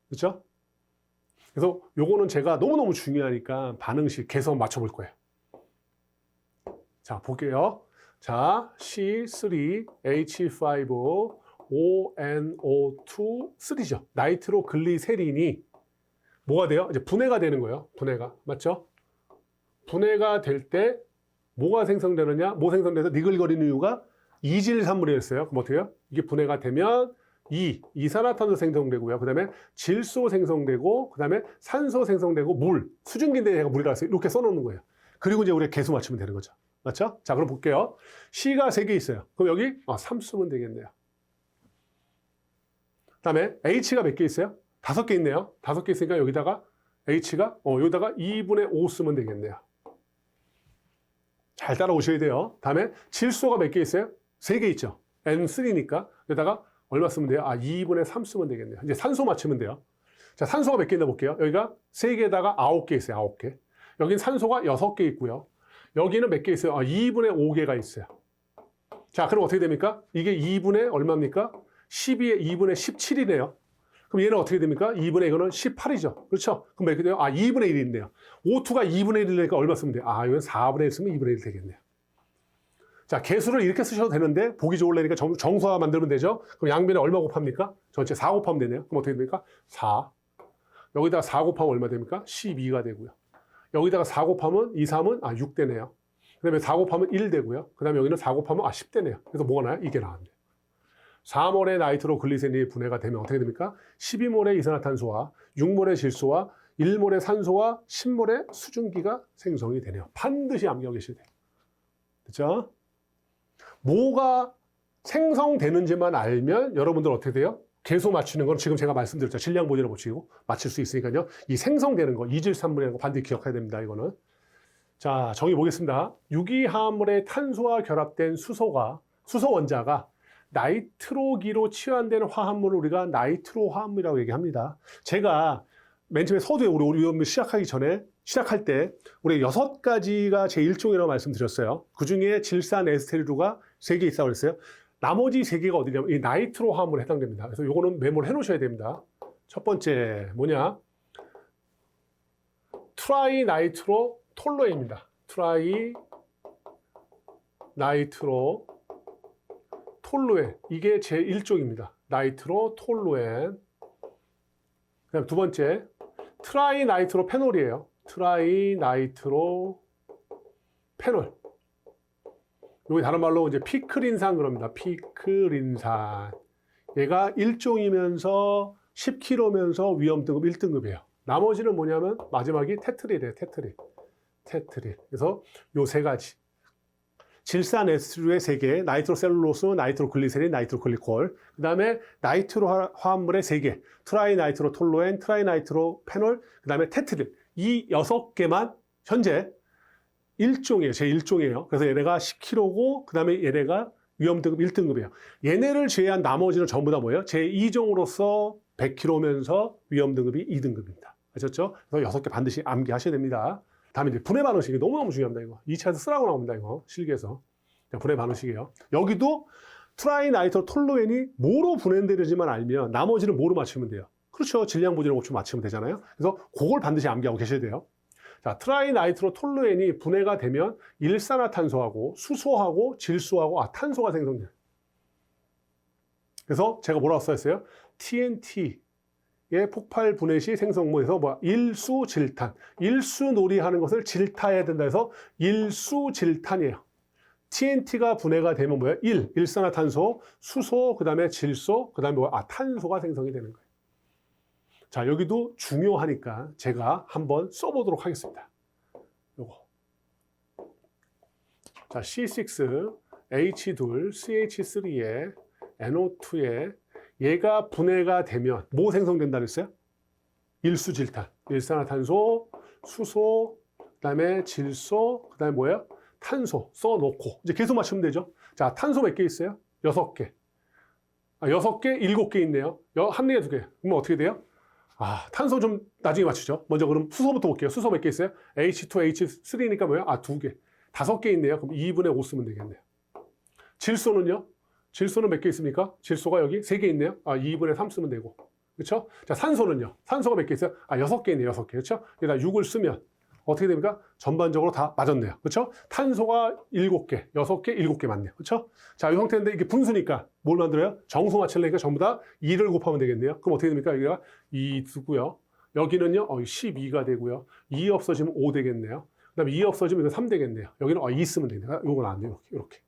그렇죠? 그래서 요거는 제가 너무너무 중요하니까 반응식 계속 맞춰볼 거예요. 자, 볼게요. 자, C3H5ONO2 3죠. 나이트로글리세린이 뭐가 돼요? 이제 분해가 되는 거예요. 분해가. 맞죠? 분해가 될 때 뭐가 생성되느냐? 뭐 생성돼서 니글거리는 이유가 이질산물이었어요. 그럼 어떻게 해요? 이게 분해가 되면 이산화탄소 생성되고요. 그 다음에 질소 생성되고, 그 다음에 산소 생성되고, 물. 수증기인데 얘가 물이라고 해서 이렇게 써놓는 거예요. 그리고 이제 우리가 계수 맞추면 되는 거죠. 맞죠? 자, 그럼 볼게요. C가 3개 있어요. 그럼 여기 3 쓰면 되겠네요. 그 다음에 H가 몇 개 있어요? 5개 있네요. 5개 있으니까 여기다가 H가 여기다가 2분의 5 쓰면 되겠네요. 잘 따라오셔야 돼요. 다음에 질소가 몇 개 있어요? 3개 있죠. N3니까 여기다가 얼마 쓰면 돼요? 2분의 3 쓰면 되겠네요. 이제 산소 맞추면 돼요. 자, 산소가 몇 개 있나 볼게요. 여기가 3개에다가 9개 있어요. 9개. 여긴 산소가 6개 있고요. 여기는 몇 개 있어요? 2분의 5개가 있어요. 자, 그럼 어떻게 됩니까? 이게 2분의 얼마입니까? 12에 2분의 17이네요. 그럼 얘는 어떻게 됩니까? 2분의 이거는 18이죠. 그렇죠? 그럼 몇 개 돼요? 2분의 1이 있네요. O2가 2분의 1이니까 얼마 쓰면 돼요? 이건 4분의 1 쓰면 2분의 1 되겠네요. 자, 개수를 이렇게 쓰셔도 되는데 보기 좋으려니까 정수화 만들면 되죠? 그럼 양변에 얼마 곱합니까? 전체 4 곱하면 되네요. 그럼 어떻게 됩니까? 4. 여기다가 4 곱하면 얼마 됩니까? 12가 되고요. 여기다가 4 곱하면 2, 3은 6 되네요. 그 다음에 4 곱하면 1 되고요. 그 다음에 여기는 4 곱하면 10 되네요. 그래서 뭐가 나요? 이게 나왔네요. 4몰의 나이트로글리세린이 분해가 되면 어떻게 됩니까? 12몰의 이산화탄소와 6몰의 질소와 1몰의 산소와 10몰의 수증기가 생성이 되네요. 반드시 암기하고 계셔야 돼요. 그렇죠? 뭐가 생성되는지만 알면 여러분들 어떻게 돼요? 계속 맞추는 건 지금 제가 말씀드렸죠. 질량 보존을 붙이고 맞출 수 있으니까요. 이 생성되는 거, 이질산물이라는 거 반드시 기억해야 됩니다. 이거는. 자, 정의 보겠습니다. 유기화합물의 탄소와 결합된 수소 원자가 나이트로기로 치환되는 화합물을 우리가 나이트로 화합물이라고 얘기합니다. 제가 맨 처음에 서두에 우리 위험을 시작할 때 우리 6가지가 제1종이라고 말씀드렸어요. 그 중에 질산 에스테르가 3개 있다고 그랬어요. 나머지 3개가 어디냐면 이 나이트로 화합물에 해당됩니다. 그래서 요거는 메모를 해 놓으셔야 됩니다. 첫 번째 뭐냐? 트라이 나이트로 톨루엔입니다. 트라이 나이트로 톨루엔. 이게 제1종입니다. 나이트로 톨루엔. 그다음 두 번째 트라이 나이트로 페놀이에요. 트라이 나이트로 페놀. 여기 다른 말로 이제 피크린산 그럽니다. 피크린산. 얘가 1종이면서 10kg면서 위험 등급 1등급이에요. 나머지는 뭐냐면 마지막이 테트릴이에요. 테트릴. 그래서 요 3가지. 질산 에스테르의 3개, 나이트로셀룰로스, 나이트로글리세린, 나이트로글리콜. 그 다음에 나이트로 화합물의 3개, 트라이 나이트로 톨루엔, 트라이 나이트로 페놀, 그 다음에 테트릴. 이 6개만 현재 1종이에요. 제1종이에요. 그래서 얘네가 10kg고, 그 다음에 얘네가 위험등급 1등급이에요. 얘네를 제외한 나머지는 전부 다 뭐예요? 제2종으로서 100kg면서 위험등급이 2등급입니다. 아셨죠? 그래서 6개 반드시 암기하셔야 됩니다. 다음에 이제 분해 반응식이 너무너무 중요합니다. 이거 2차에서 쓰라고 나옵니다. 이거 실기에서. 분해 반응식이에요. 여기도 트라이 나이트로 톨루엔이 뭐로 분해되는지만 알면 나머지는 뭐로 맞추면 돼요? 그렇죠. 질량 보존 옵션 맞추면 되잖아요. 그래서 그걸 반드시 암기하고 계셔야 돼요. 자, 트라이 나이트로 톨루엔이 분해가 되면 일산화탄소하고 수소하고 질소하고 탄소가 생성돼요. 그래서 제가 뭐라고 써있어요? TNT의 폭발 분해 시 생성물에서 일수질탄. 일수놀이하는 것을 질타해야 된다 해서 일수질탄이에요. TNT가 분해가 되면 뭐예요? 일산화탄소, 수소, 그 다음에 질소, 그 다음에 탄소가 생성이 되는 거예요. 자, 여기도 중요하니까 제가 한번 써보도록 하겠습니다. 요거. 자, C6, H2, CH3에 NO2에 얘가 분해가 되면 뭐 생성된다 그랬어요? 일수질탄. 일산화탄소, 수소, 그 다음에 질소, 그 다음에 뭐예요? 탄소 써놓고 이제 계속 맞추면 되죠. 자, 탄소 몇 개 있어요? 6개. 6개, 7개 있네요. 한 개에 2개. 그러면 어떻게 돼요? 탄소 좀 나중에 맞추죠. 먼저 그럼 수소부터 볼게요. 수소 몇 개 있어요? H2, H3니까 뭐예요? 2개. 5개 있네요. 그럼 2분의 5 쓰면 되겠네요. 질소는요? 질소는 몇 개 있습니까? 질소가 여기 3개 있네요. 2분의 3 쓰면 되고. 그렇죠? 자, 산소는요? 산소가 몇 개 있어요? 6개 있네요. 6개. 그렇죠? 여기다 6을 쓰면 어떻게 됩니까? 전반적으로 다 맞았네요. 그렇죠? 탄소가 7개, 6개, 7개 맞네요. 그렇죠? 자, 이 형태인데 이게 분수니까 뭘 만들어요? 정수 맞추려니까 전부 다 2를 곱하면 되겠네요. 그럼 어떻게 됩니까? 여기가 2 두고요. 여기는요, 12가 되고요. 2 없어지면 5 되겠네요. 그 다음에 2 없어지면 이거 3 되겠네요. 여기는 2 쓰면 되겠네요. 이건 안 돼요. 이렇게.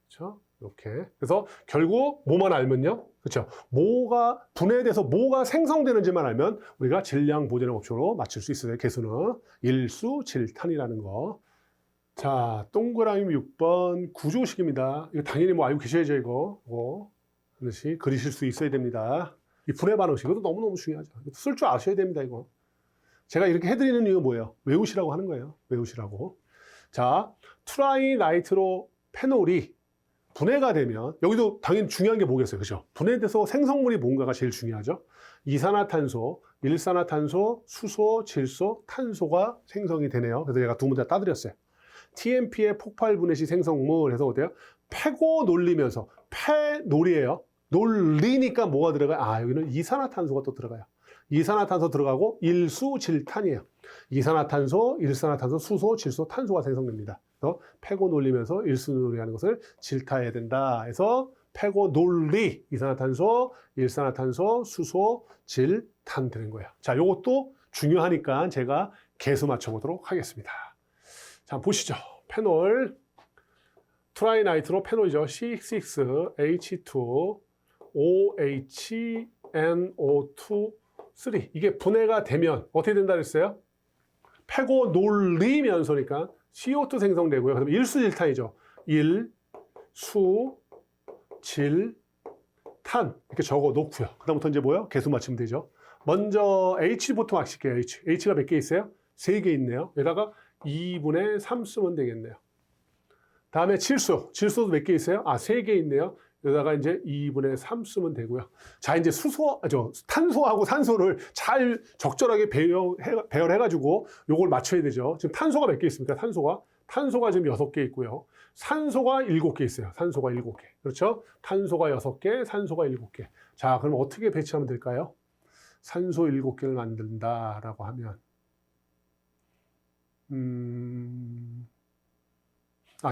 그렇죠? 이렇게. 그래서 결국 뭐만 알면요. 그렇죠? 뭐가 분해돼서 뭐가 생성되는지만 알면 우리가 질량 보존의 법칙으로 맞출 수 있어요. 개수는 일수질탄이라는 거. 자, 동그라미 6번 구조식입니다. 이거 당연히 알고 계셔야죠, 이거. 하나씩 그리실 수 있어야 됩니다. 이 분해 반응식, 이것도 너무너무 중요하죠. 쓸 줄 아셔야 됩니다, 이거. 제가 이렇게 해드리는 이유는 뭐예요? 외우시라고 하는 거예요. 외우시라고. 자, 트라이 나이트로 페놀이 분해가 되면 여기도 당연히 중요한 게 뭐겠어요, 그죠? 분해돼서 생성물이 뭔가가 제일 중요하죠. 이산화탄소, 일산화탄소, 수소, 질소, 탄소가 생성이 되네요. 그래서 제가 두 문제 따드렸어요. TMP의 폭발 분해 시 생성물 해서 어때요? 패고 놀리면서 패놀이에요. 놀리니까 뭐가 들어가요? 여기는 이산화탄소가 또 들어가요. 이산화탄소 들어가고 일수질탄이에요. 이산화탄소, 일산화탄소, 수소, 질소, 탄소가 생성됩니다. 그래서 패고 놀리면서 일수놀이하는 것을 질타해야 된다. 해서 패고 놀리, 이산화탄소, 일산화탄소, 수소, 질, 탄 되는 거예요. 자, 이것도 중요하니까 제가 개수 맞춰보도록 하겠습니다. 자, 보시죠. 페놀, 트라이나이트로 페놀이죠. C6, H2, OHNO2 3 이게 분해가 되면 어떻게 된다 그랬어요? 패고놀리면서니까 CO2 생성되고요. 그다음에 일수질탄이죠. 일, 수, 질, 탄 이렇게 적어 놓고요. 그다음부터 이제 뭐요? 개수 맞추면 되죠. 먼저 H부터 막 칠게요. H가 몇 개 있어요? 3개 있네요. 여기다가 2분의 3 쓰면 되겠네요. 다음에 질소도 몇 개 있어요? 3개 있네요. 여기다가 이제 2분의 3 쓰면 되고요. 자, 이제 탄소하고 산소를 잘 적절하게 배열해가지고 요걸 맞춰야 되죠. 지금 탄소가 몇 개 있습니까? 탄소가 지금 6개 있고요. 산소가 7개 있어요. 산소가 7개. 그렇죠? 탄소가 6개, 산소가 7개. 자, 그럼 어떻게 배치하면 될까요? 산소 7개를 만든다라고 하면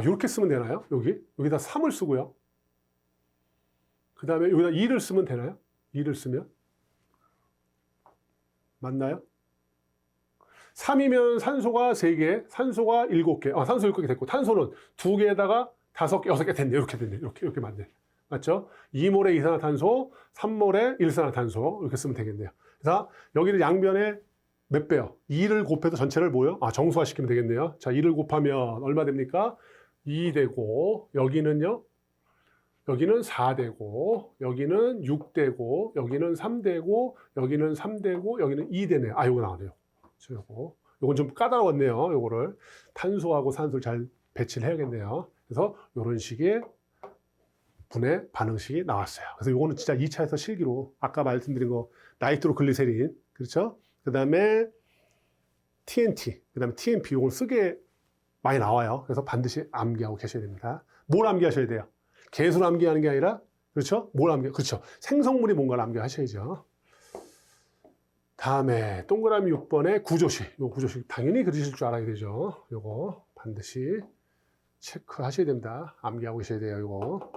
이렇게 쓰면 되나요? 여기다 3을 쓰고요. 그 다음에 여기다 2를 쓰면 되나요? 2를 쓰면 맞나요? 3이면 산소가 3개, 산소가 7개. 산소 7개 됐고 탄소는 2개에다가 5개, 6개 됐네. 이렇게 됐네. 이렇게 맞네. 맞죠? 2몰의 이산화탄소, 3몰의 일산화탄소 이렇게 쓰면 되겠네요. 그래서 여기를 양변에 몇 배요? 2를 곱해서 전체를 뭐요? 정수화시키면 되겠네요. 자, 2를 곱하면 얼마 됩니까? 2 되고 여기는요? 여기는 4 되고 여기는 6 되고 여기는 3 되고 여기는 3 되고 여기는 2 되네요. 요거 나오네요. 요건 좀 까다로웠네요. 요거를 탄소하고 산소를 잘 배치를 해야겠네요. 그래서 이런 식의 분해 반응식이 나왔어요. 그래서 요거는 진짜 2차에서 실기로 아까 말씀드린 거 나이트로글리세린 그렇죠? 그 다음에 TNT, 그 다음에 TMP 요걸 쓰게 많이 나와요. 그래서 반드시 암기하고 계셔야 됩니다. 뭘 암기하셔야 돼요? 개수를 암기하는 게 아니라 그렇죠? 그렇죠. 생성물이 뭔가를 암기하셔야죠. 다음에 동그라미 6번에 구조식. 요 구조식 당연히 그리실 줄 알아야 되죠. 요거 반드시 체크하셔야 됩니다. 암기하고 계셔야 돼요. 요거.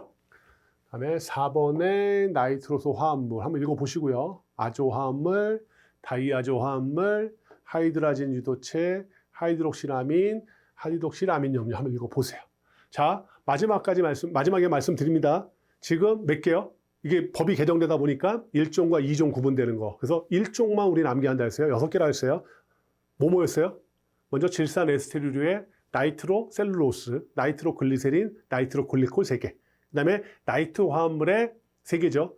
다음에 4번에 나이트로소 화합물 한번 읽어보시고요. 아조 화합물, 다이아조 화합물, 하이드라진 유도체, 하이드록시라민, 하이드록시라민 염료 한번 읽어보세요. 자, 마지막에 말씀드립니다. 지금 몇 개요? 이게 법이 개정되다 보니까 1종과 2종 구분되는 거. 그래서 1종만 우리는 암기한다 했어요. 6개라 했어요. 뭐였어요? 먼저 질산 에스테르류의 나이트로 셀룰로스, 나이트로 글리세린, 나이트로 글리콜 3개. 그 다음에 나이트 화합물의 3개죠.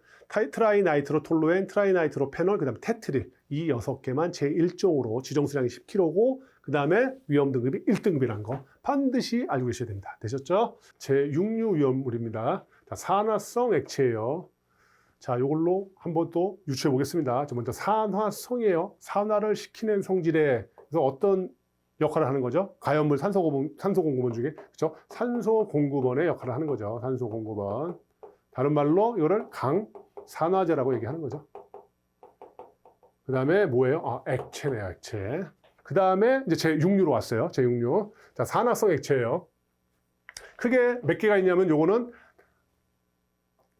트라이 나이트로 톨루엔, 트라이 나이트로 페놀, 그 다음에 테트릴. 이 6개만 제1종으로 지정수량이 10kg고 그 다음에 위험 등급이 1등급이라는 거 반드시 알고 계셔야 됩니다. 되셨죠? 제6류 위험물입니다. 산화성 액체예요. 자, 이걸로 한번 또 유추해 보겠습니다. 먼저 산화성이에요. 산화를 시키는 성질에 그래서 어떤 역할을 하는 거죠? 가연물 산소 공급원 중에 그렇죠? 산소 공급원의 역할을 하는 거죠. 산소 공급원. 다른 말로 이거를 강산화제라고 얘기하는 거죠. 그 다음에 뭐예요? 액체네요, 액체. 그 다음에 이제 제6류로 왔어요. 제6류. 자, 산화성 액체예요. 크게 몇 개가 있냐면 요거는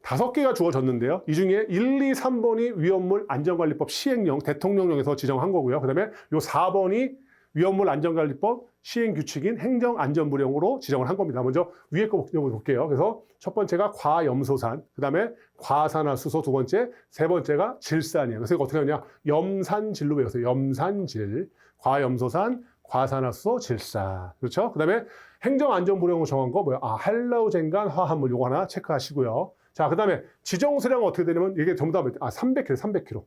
5개가 주어졌는데요. 이 중에 1, 2, 3번이 위험물 안전관리법 시행령, 대통령령에서 지정한 거고요. 그 다음에 요 4번이 위험물 안전관리법 시행규칙인 행정안전부령으로 지정을 한 겁니다. 먼저 위에 거 볼게요. 그래서 첫 번째가 과염소산, 그 다음에 과산화수소 두 번째, 세 번째가 질산이에요. 그래서 이거 어떻게 하냐? 염산질로 외웠어요. 염산질, 과염소산, 과산화수소, 질산. 그렇죠? 그 다음에 행정안전부령으로 정한 거 뭐야? 할로젠간 화합물 요거 하나 체크하시고요. 자, 그 다음에 지정수량은 어떻게 되냐면 이게 전부 다 300kg.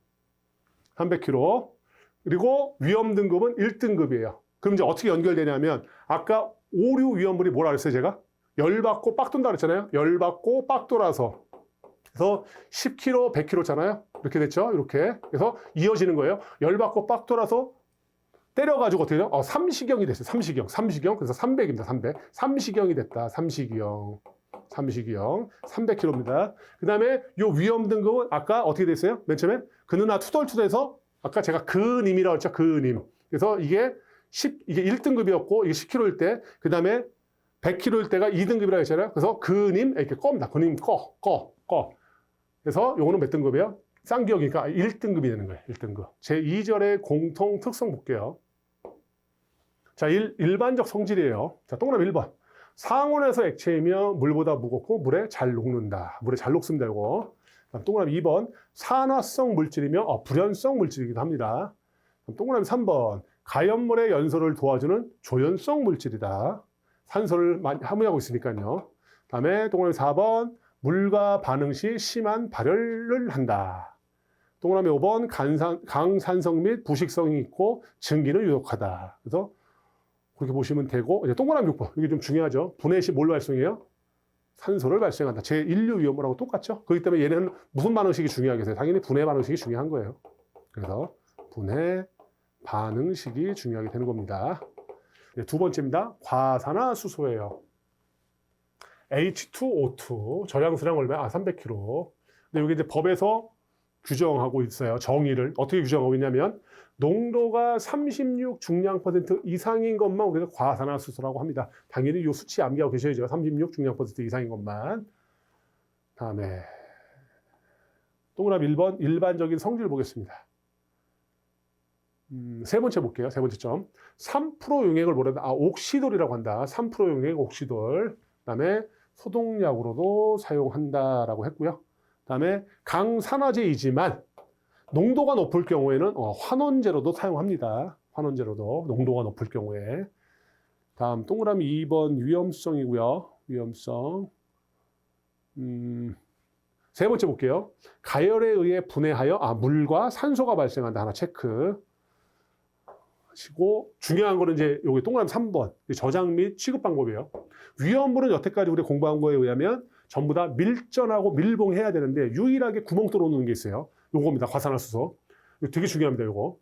그리고 위험 등급은 1등급이에요. 그럼 이제 어떻게 연결되냐면 아까 오류 위험물이 뭐라 그랬어요, 제가? 열받고 빡 돈다 그랬잖아요. 열받고 빡 돌아서. 그래서 10kg, 100kg잖아요. 이렇게 됐죠? 이렇게. 그래서 이어지는 거예요. 열받고 빡 돌아서 때려가지고 어떻게 돼요? 삼시경이 됐어요. 삼시경. 그래서 300입니다. 300. 삼시경이 됐다. 삼시경. 300kg입니다. 그 다음에 요 위험 등급은 아까 어떻게 됐어요? 맨 처음에 그누나 투덜투덜해서 아까 제가 그님이라고 했죠. 그님. 그래서 이게 1등급이었고 이게 10kg일 때, 그 다음에 100kg일 때가 2등급이라고 했잖아요. 그래서 그님 이렇게 꺼입니다. 그님 꺼. 그래서 요거는 몇 등급이에요? 쌍기역이니까 1등급이 되는 거예요. 1등급. 제2절의 공통 특성 볼게요. 자, 일반적 성질이에요. 자, 동그라미 1번. 상온에서 액체이며 물보다 무겁고 물에 잘 녹는다. 물에 잘 녹습니다, 이거. 다음 동그라미 2번 산화성 물질이며 불연성 물질이기도 합니다. 다음 동그라미 3번 가염물의 연소를 도와주는 조연성 물질이다. 산소를 많이 함유하고 있으니까요. 다음에 동그라미 4번 물과 반응 시 심한 발열을 한다. 동그라미 5번 강산성 및 부식성이 있고 증기는 유독하다. 그래서 그렇게 보시면 되고, 이제 동그라미 6번 이게 좀 중요하죠. 분해 시 뭘 발생해요? 산소를 발생한다. 제1류 위험물하고 똑같죠. 그렇기 때문에 얘는 무슨 반응식이 중요하겠어요? 당연히 분해 반응식이 중요한 거예요. 그래서 분해 반응식이 중요하게 되는 겁니다. 두 번째입니다. 과산화수소예요. H2O2 저장수량 얼마? 300kg. 근데 여기 이제 법에서 규정하고 있어요. 정의를 어떻게 규정하고 있냐면 농도가 36 중량 퍼센트 이상인 것만 우리가 과산화수소라고 합니다. 당연히 이 수치 암기하고 계셔야죠. 36 중량 퍼센트 이상인 것만. 다음에 동그라미 1번 일반적인 성질 보겠습니다. 세 번째 볼게요. 세 번째 점. 3% 용액을 뭐라 한다? 옥시돌이라고 한다. 3% 용액 옥시돌. 그다음에 소독약으로도 사용한다라고 했고요. 그다음에 강산화제이지만 농도가 높을 경우에는 환원제로도 사용합니다. 환원제로도 농도가 높을 경우에. 다음 동그라미 2번 위험성이고요. 위험성. 세 번째 볼게요. 가열에 의해 분해하여 물과 산소가 발생한다. 하나 체크. 하시고 중요한 거는 이제 여기 동그라미 3번 저장 및 취급 방법이에요. 위험물은 여태까지 우리 공부한 거에 의하면 전부 다 밀전하고 밀봉해야 되는데 유일하게 구멍 뚫어놓는 게 있어요. 요겁니다. 과산화수소. 이거 되게 중요합니다. 요거.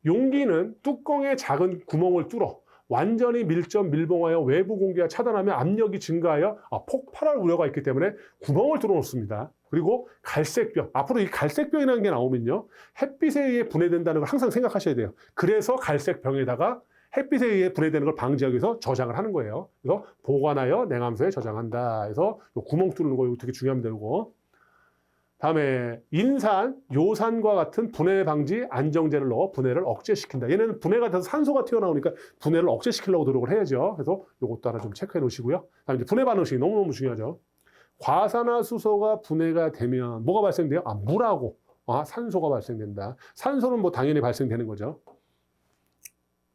용기는 뚜껑에 작은 구멍을 뚫어 완전히 밀전 밀봉하여 외부 공기가 차단하면 압력이 증가하여 폭발할 우려가 있기 때문에 구멍을 뚫어 놓습니다. 그리고 갈색병. 앞으로 이 갈색병이라는 게 나오면요. 햇빛에 의해 분해된다는 걸 항상 생각하셔야 돼요. 그래서 갈색병에다가 햇빛에 의해 분해되는 걸 방지하기 위해서 저장을 하는 거예요. 그래서 보관하여 냉함수에 저장한다. 그래서 요 구멍 뚫는 거 이거 되게 중요합니다. 이거. 다음에 인산, 요산과 같은 분해 방지 안정제를 넣어 분해를 억제시킨다. 얘는 분해가 돼서 산소가 튀어나오니까 분해를 억제시키려고 노력을 해야죠. 그래서 이것도 하나 좀 체크해 놓으시고요. 다음에 분해 반응식이 너무너무 중요하죠. 과산화수소가 분해가 되면 뭐가 발생돼요? 물하고 산소가 발생된다. 산소는 뭐 당연히 발생되는 거죠.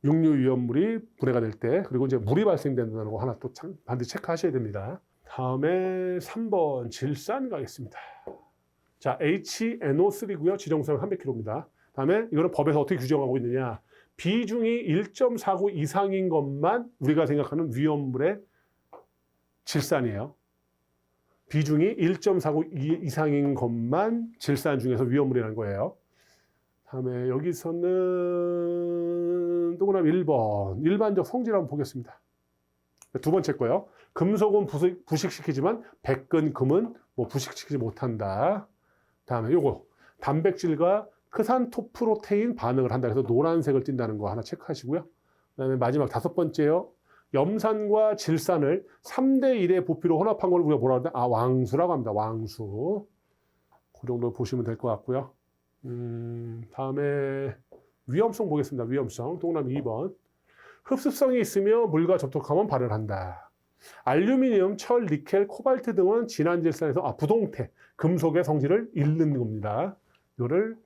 육류 위험물이 분해가 될 때, 그리고 이제 물이 발생된다는 거 하나 또 반드시 체크하셔야 됩니다. 다음에 3번 질산 가겠습니다. 자, HNO3고요. 지정수량 300kg입니다. 다음에 이거는 법에서 어떻게 규정하고 있느냐. 비중이 1.49 이상인 것만 우리가 생각하는 위험물의 질산이에요. 비중이 1.49 이상인 것만 질산 중에서 위험물이라는 거예요. 다음에 여기서는 동그라미 1번 일반적 성질 한번 보겠습니다. 두 번째 거요. 금속은 부식시키지만 백근, 금은 부식시키지 못한다. 다음에 요거 단백질과 크산토프로테인 반응을 한다. 그래서 노란색을 띈다는 거 하나 체크하시고요. 그다음에 마지막 다섯 번째요. 염산과 질산을 3대1의 부피로 혼합한 걸 우리가 뭐라고 하는데 왕수라고 합니다. 왕수. 그 정도 보시면 될 것 같고요. 다음에 위험성 보겠습니다. 위험성. 동그라미 2번. 흡습성이 있으며 물과 접촉하면 발열한다. 알루미늄, 철, 니켈, 코발트 등은 진한질산에서 부동태, 금속의 성질을 잃는 겁니다. 이거를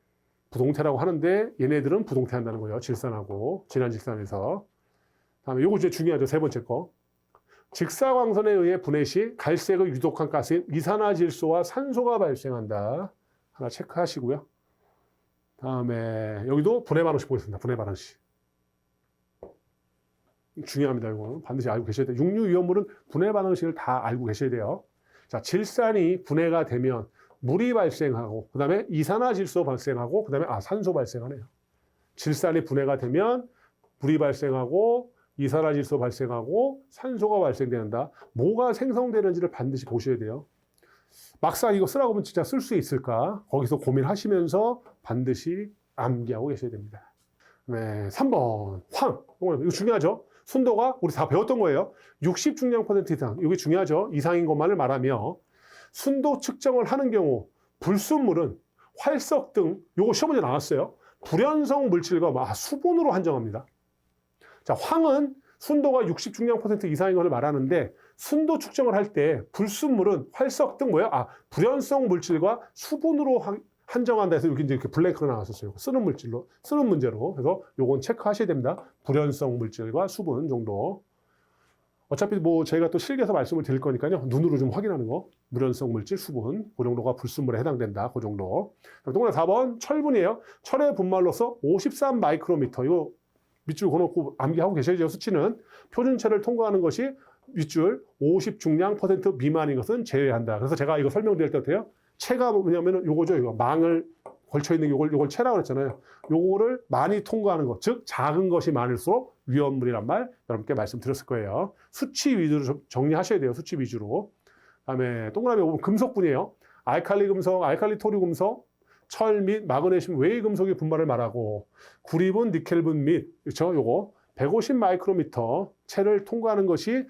부동태라고 하는데 얘네들은 부동태한다는 거예요. 질산하고 진한질산에서. 다음에 요거 이제 중요하죠. 세 번째 거. 직사광선에 의해 분해 시 갈색의 유독한 가스인 이산화질소와 산소가 발생한다. 하나 체크하시고요. 다음에 여기도 분해 반응식 보겠습니다. 분해 반응식. 중요합니다. 이거 반드시 알고 계셔야 돼요. 육류 위험물은 분해 반응식을 다 알고 계셔야 돼요. 자, 질산이 분해가 되면 물이 발생하고 그다음에 이산화질소 발생하고 그다음에 산소 발생하네요. 질산이 분해가 되면 물이 발생하고 이산화질소 발생하고 산소가 발생된다. 뭐가 생성되는지를 반드시 보셔야 돼요. 막상 이거 쓰라고 하면 진짜 쓸 수 있을까? 거기서 고민하시면서 반드시 암기하고 계셔야 됩니다. 네, 3번 황. 이거 중요하죠. 순도가 우리 다 배웠던 거예요. 60 중량 퍼센트 이상. 이게 중요하죠. 이상인 것만을 말하며 순도 측정을 하는 경우 불순물은 활석 등 요거 시험 문제 나왔어요. 불연성 물질과 수분으로 한정합니다. 자, 황은 순도가 60 중량 퍼센트 이상인 것을 말하는데 순도 측정을 할 때 불순물은 활석 등 뭐야? 불연성 물질과 수분으로 한정한다 해서 여기 이제 이렇게 블랭크가 나왔었어요. 쓰는 물질로, 쓰는 문제로. 그래서 요건 체크하셔야 됩니다. 불연성 물질과 수분 정도. 어차피 뭐 저희가 또 실기에서 말씀을 드릴 거니까요. 눈으로 좀 확인하는 거. 무연성 물질, 수분. 그 정도가 불순물에 해당된다. 그 정도. 동그라미 4번 철분이에요. 철의 분말로서 53 마이크로미터. 이거 밑줄 그어놓고 암기하고 계셔야죠. 수치는. 표준체를 통과하는 것이 밑줄 50 중량 퍼센트 미만인 것은 제외한다. 그래서 제가 이거 설명드릴 때 어때요? 체가 뭐냐면 요거죠. 이거 망을 걸쳐있는 요걸 체라고 그랬잖아요. 요거를 많이 통과하는 것. 즉 작은 것이 많을수록 위험물이란 말 여러분께 말씀드렸을 거예요. 수치 위주로 좀 정리하셔야 돼요. 수치 위주로. 그다음에 동그라미 5번 금속분이에요. 알칼리 금속, 알칼리 토류 금속, 철 및 마그네슘 외의 금속의 분말을 말하고 구리분, 니켈분 및 그렇죠? 요거 150 마이크로미터 체를 통과하는 것이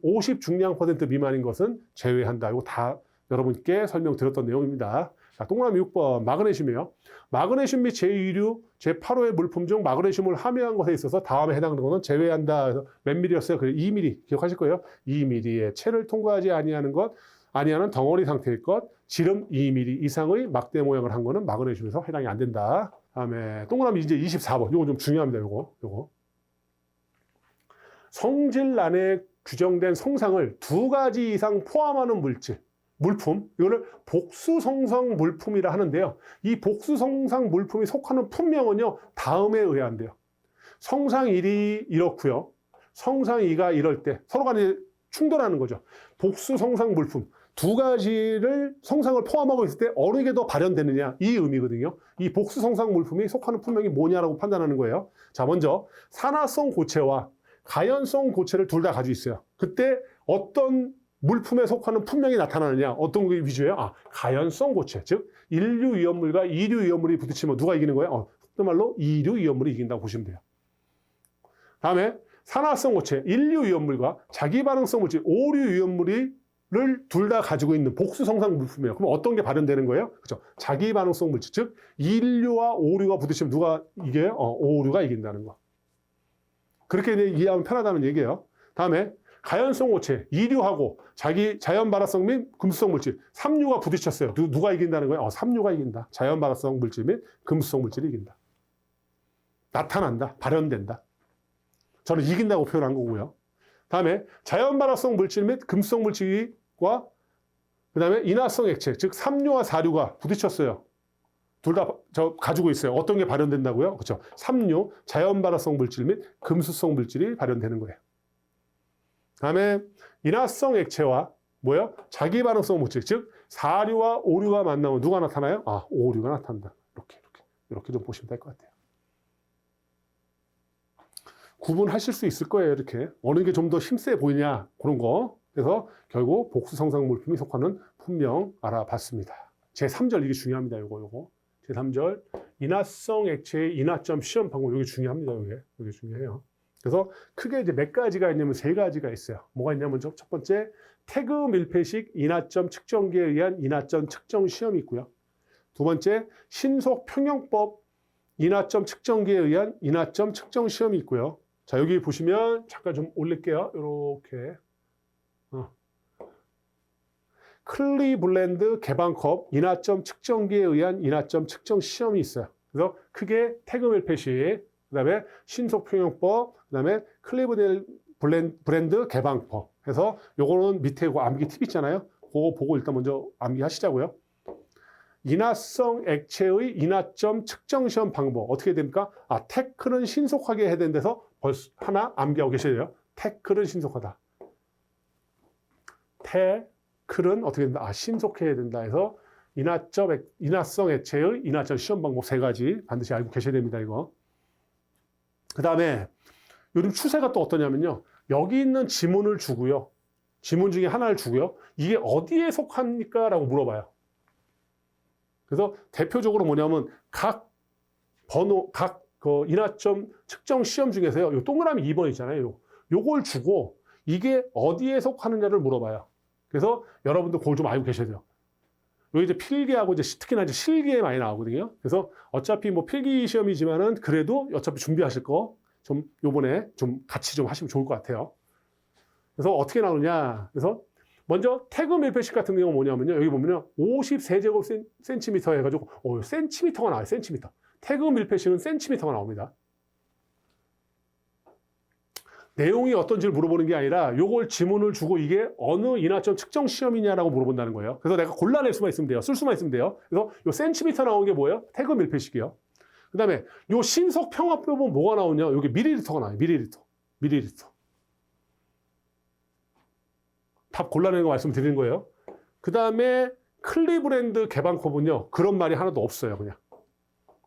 50 중량 퍼센트 미만인 것은 제외한다. 이거 다 여러분께 설명드렸던 내용입니다. 자, 동그라미 6번 마그네슘이에요. 마그네슘 및 제2류, 제8호의 물품 중 마그네슘을 함유한 것에 있어서 다음에 해당하는 것은 제외한다. 그래서 몇 밀리였어요? 그래 2mm 기억하실 거예요. 2mm의 체를 통과하지 아니하는 덩어리 상태일 것, 지름 2mm 이상의 막대 모양을 한 거는 마그네슘에서 해당이 안 된다. 다음에 동그라미 이제 24번. 요거 좀 중요합니다. 요거. 성질란에 규정된 성상을 2가지 이상 포함하는 물품, 이거를 복수성상 물품이라 하는데요. 이 복수성상 물품이 속하는 품명은요, 다음에 의한돼요. 성상 1이 이렇고요. 성상 2가 이럴 때 서로 간에 충돌하는 거죠. 복수성상 물품 2가지를 성상을 포함하고 있을 때 어느 게 더 발현되느냐 이 의미거든요. 이 복수성상 물품이 속하는 품명이 뭐냐라고 판단하는 거예요. 자, 먼저 산화성 고체와 가연성 고체를 둘 다 가지고 있어요. 그때 어떤 물품에 속하는 품명이 나타나느냐? 어떤 게 위주예요? 가연성 고체. 즉, 1류 이온물과 2류 이온물이 부딪히면 누가 이기는 거예요? 속된 말로 2류 이온물이 이긴다고 보시면 돼요. 다음에 산화성 고체, 1류 이온물과 자기 반응성 물질, 5류 이온물을 둘 다 가지고 있는 복수성상 물품이에요. 그럼 어떤 게 발현되는 거예요? 그렇죠. 자기 반응성 물질, 즉 1류와 5류가 부딪히면 누가 이겨요? 5류가 이긴다는 거. 그렇게 이해하면 편하다는 얘기예요. 다음에 가연성 고체, 2류하고 자연 발화성 및 금수성 물질, 3류가 부딪혔어요. 누가 이긴다는 거예요? 3류가 이긴다. 자연 발화성 물질 및 금수성 물질이 이긴다. 나타난다. 발현된다. 저는 이긴다고 표현한 거고요. 다음에 자연 발화성 물질 및 금수성 물질과 그다음에 인화성 액체, 즉 3류와 4류가 부딪혔어요. 둘 다 가지고 있어요. 어떤 게 발현된다고요? 그렇죠. 3류, 자연 발화성 물질 및 금수성 물질이 발현되는 거예요. 다음에 인화성 액체와 자기 반응성 물질, 즉 4류와 5류가 만나면 누가 나타나요? 5류가 나타난다. 이렇게 좀 보시면 될 것 같아요. 구분하실 수 있을 거예요. 이렇게 어느 게 좀 더 힘세 보이냐 그런 거. 그래서 결국 복수성상 물품이 속하는 품명 알아봤습니다. 제3절 이게 중요합니다. 요거. 제3절 인화성 액체의 인화점 시험 방법 이게 중요합니다. 이게 중요해요. 그래서 크게 이제 몇 가지가 있냐면 3가지가 있어요. 뭐가 있냐면 첫 번째 태그 밀폐식 인화점 측정기에 의한 인화점 측정 시험이 있고요. 두 번째 신속 평형법 인화점 측정기에 의한 인화점 측정 시험이 있고요. 자, 여기 보시면 잠깐 좀 올릴게요. 이렇게 클리블랜드 개방컵 인화점 측정기에 의한 인화점 측정 시험이 있어요. 그래서 크게 태그 밀폐식, 그다음에 신속 평형법, 그다음에 클리블랜드 개방법 해서 요거는 밑에 그 암기 팁 있잖아요. 그거 보고 일단 먼저 암기하시자고요. 인화성 액체의 인화점 측정 시험 방법 어떻게 됩니까? 태클은 신속하게 해야 된다서 벌써 하나 암기하고 계셔야 돼요. 태클은 신속하다. 태클은 어떻게 된다? 신속해야 된다 해서 인화성 액체의 인화점 시험 방법 3가지 반드시 알고 계셔야 됩니다. 이거. 그 다음에 요즘 추세가 또 어떠냐면요. 여기 있는 지문을 주고요. 지문 중에 하나를 주고요. 이게 어디에 속합니까? 라고 물어봐요. 그래서 대표적으로 뭐냐면 각 인화점 측정 시험 중에서요. 요 동그라미 2번 있잖아요. 요걸 주고 이게 어디에 속하느냐를 물어봐요. 그래서 여러분들 그걸 좀 알고 계셔야 돼요. 여기 이제 필기하고 특히나 이제 실기에 많이 나오거든요. 그래서 어차피 뭐 필기 시험이지만은 그래도 어차피 준비하실 거 좀 요번에 좀 같이 좀 하시면 좋을 것 같아요. 그래서 어떻게 나오냐? 그래서 먼저 태그 밀폐식 같은 경우는 뭐냐면요. 여기 보면요. 54제곱 센티미터 해가지고, 센티미터가 나와요. 센티미터. 태그 밀폐식은 센티미터가 나옵니다. 내용이 어떤지를 물어보는 게 아니라 요걸 지문을 주고 이게 어느 인하점 측정 시험이냐라고 물어본다는 거예요. 그래서 내가 골라낼 수만 있으면 돼요. 쓸 수만 있으면 돼요. 그래서 요 센티미터 나오는 게 뭐예요? 태그 밀폐식이에요. 그 다음에 요 신속 평합법은 뭐가 나오냐? 여기 밀리리터가 나와요. 밀리리터. 답 골라내는 거 말씀드리는 거예요. 그 다음에 클리브랜드 개방컵은요. 그런 말이 하나도 없어요. 그냥.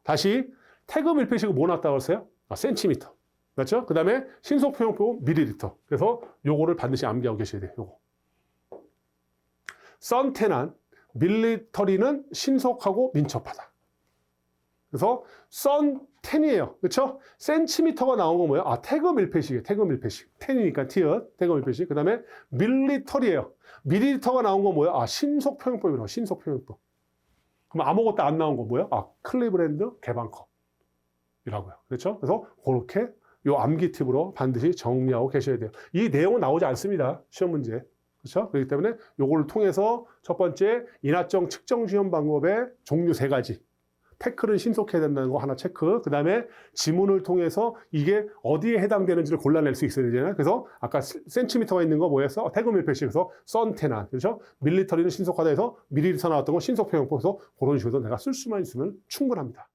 다시 태그 밀폐식은 뭐 나왔다고 했어요? 센티미터. 그렇죠? 그 다음에 신속 평형법은 밀리리터. 그래서 요거를 반드시 암기하고 계셔야 돼요. 요거. 선테난, 밀리터리는 신속하고 민첩하다. 그래서 선텐이에요. 그렇죠? 센티미터가 나온 건 뭐예요? 태그 밀폐식이에요. 태그 밀폐식. 텐이니까 티읕. 태그 밀폐식. 그 다음에 밀리터리예요. 밀리리터가 나온 건 뭐예요? 신속 평형법이라고. 신속 평형법. 그럼 아무것도 안 나온 건 뭐예요? 클리브랜드 개방컵이라고요. 그렇죠? 그래서 그렇게 요 암기 팁으로 반드시 정리하고 계셔야 돼요. 이 내용은 나오지 않습니다. 시험 문제. 그렇죠? 그렇기 때문에 요거를 통해서 첫 번째 인하점 측정 시험 방법의 종류 3가지. 태클은 신속해야 된다는 거 하나 체크. 그 다음에 지문을 통해서 이게 어디에 해당되는지를 골라낼 수 있어야 되잖아요. 그래서 아까 센티미터가 있는 거 뭐였어? 태그 밀폐식에서 선테난. 그렇죠? 밀리터리는 신속하다 해서 밀리리터 나왔던 건 신속 평형법에서 그런 식으로 내가 쓸 수만 있으면 충분합니다.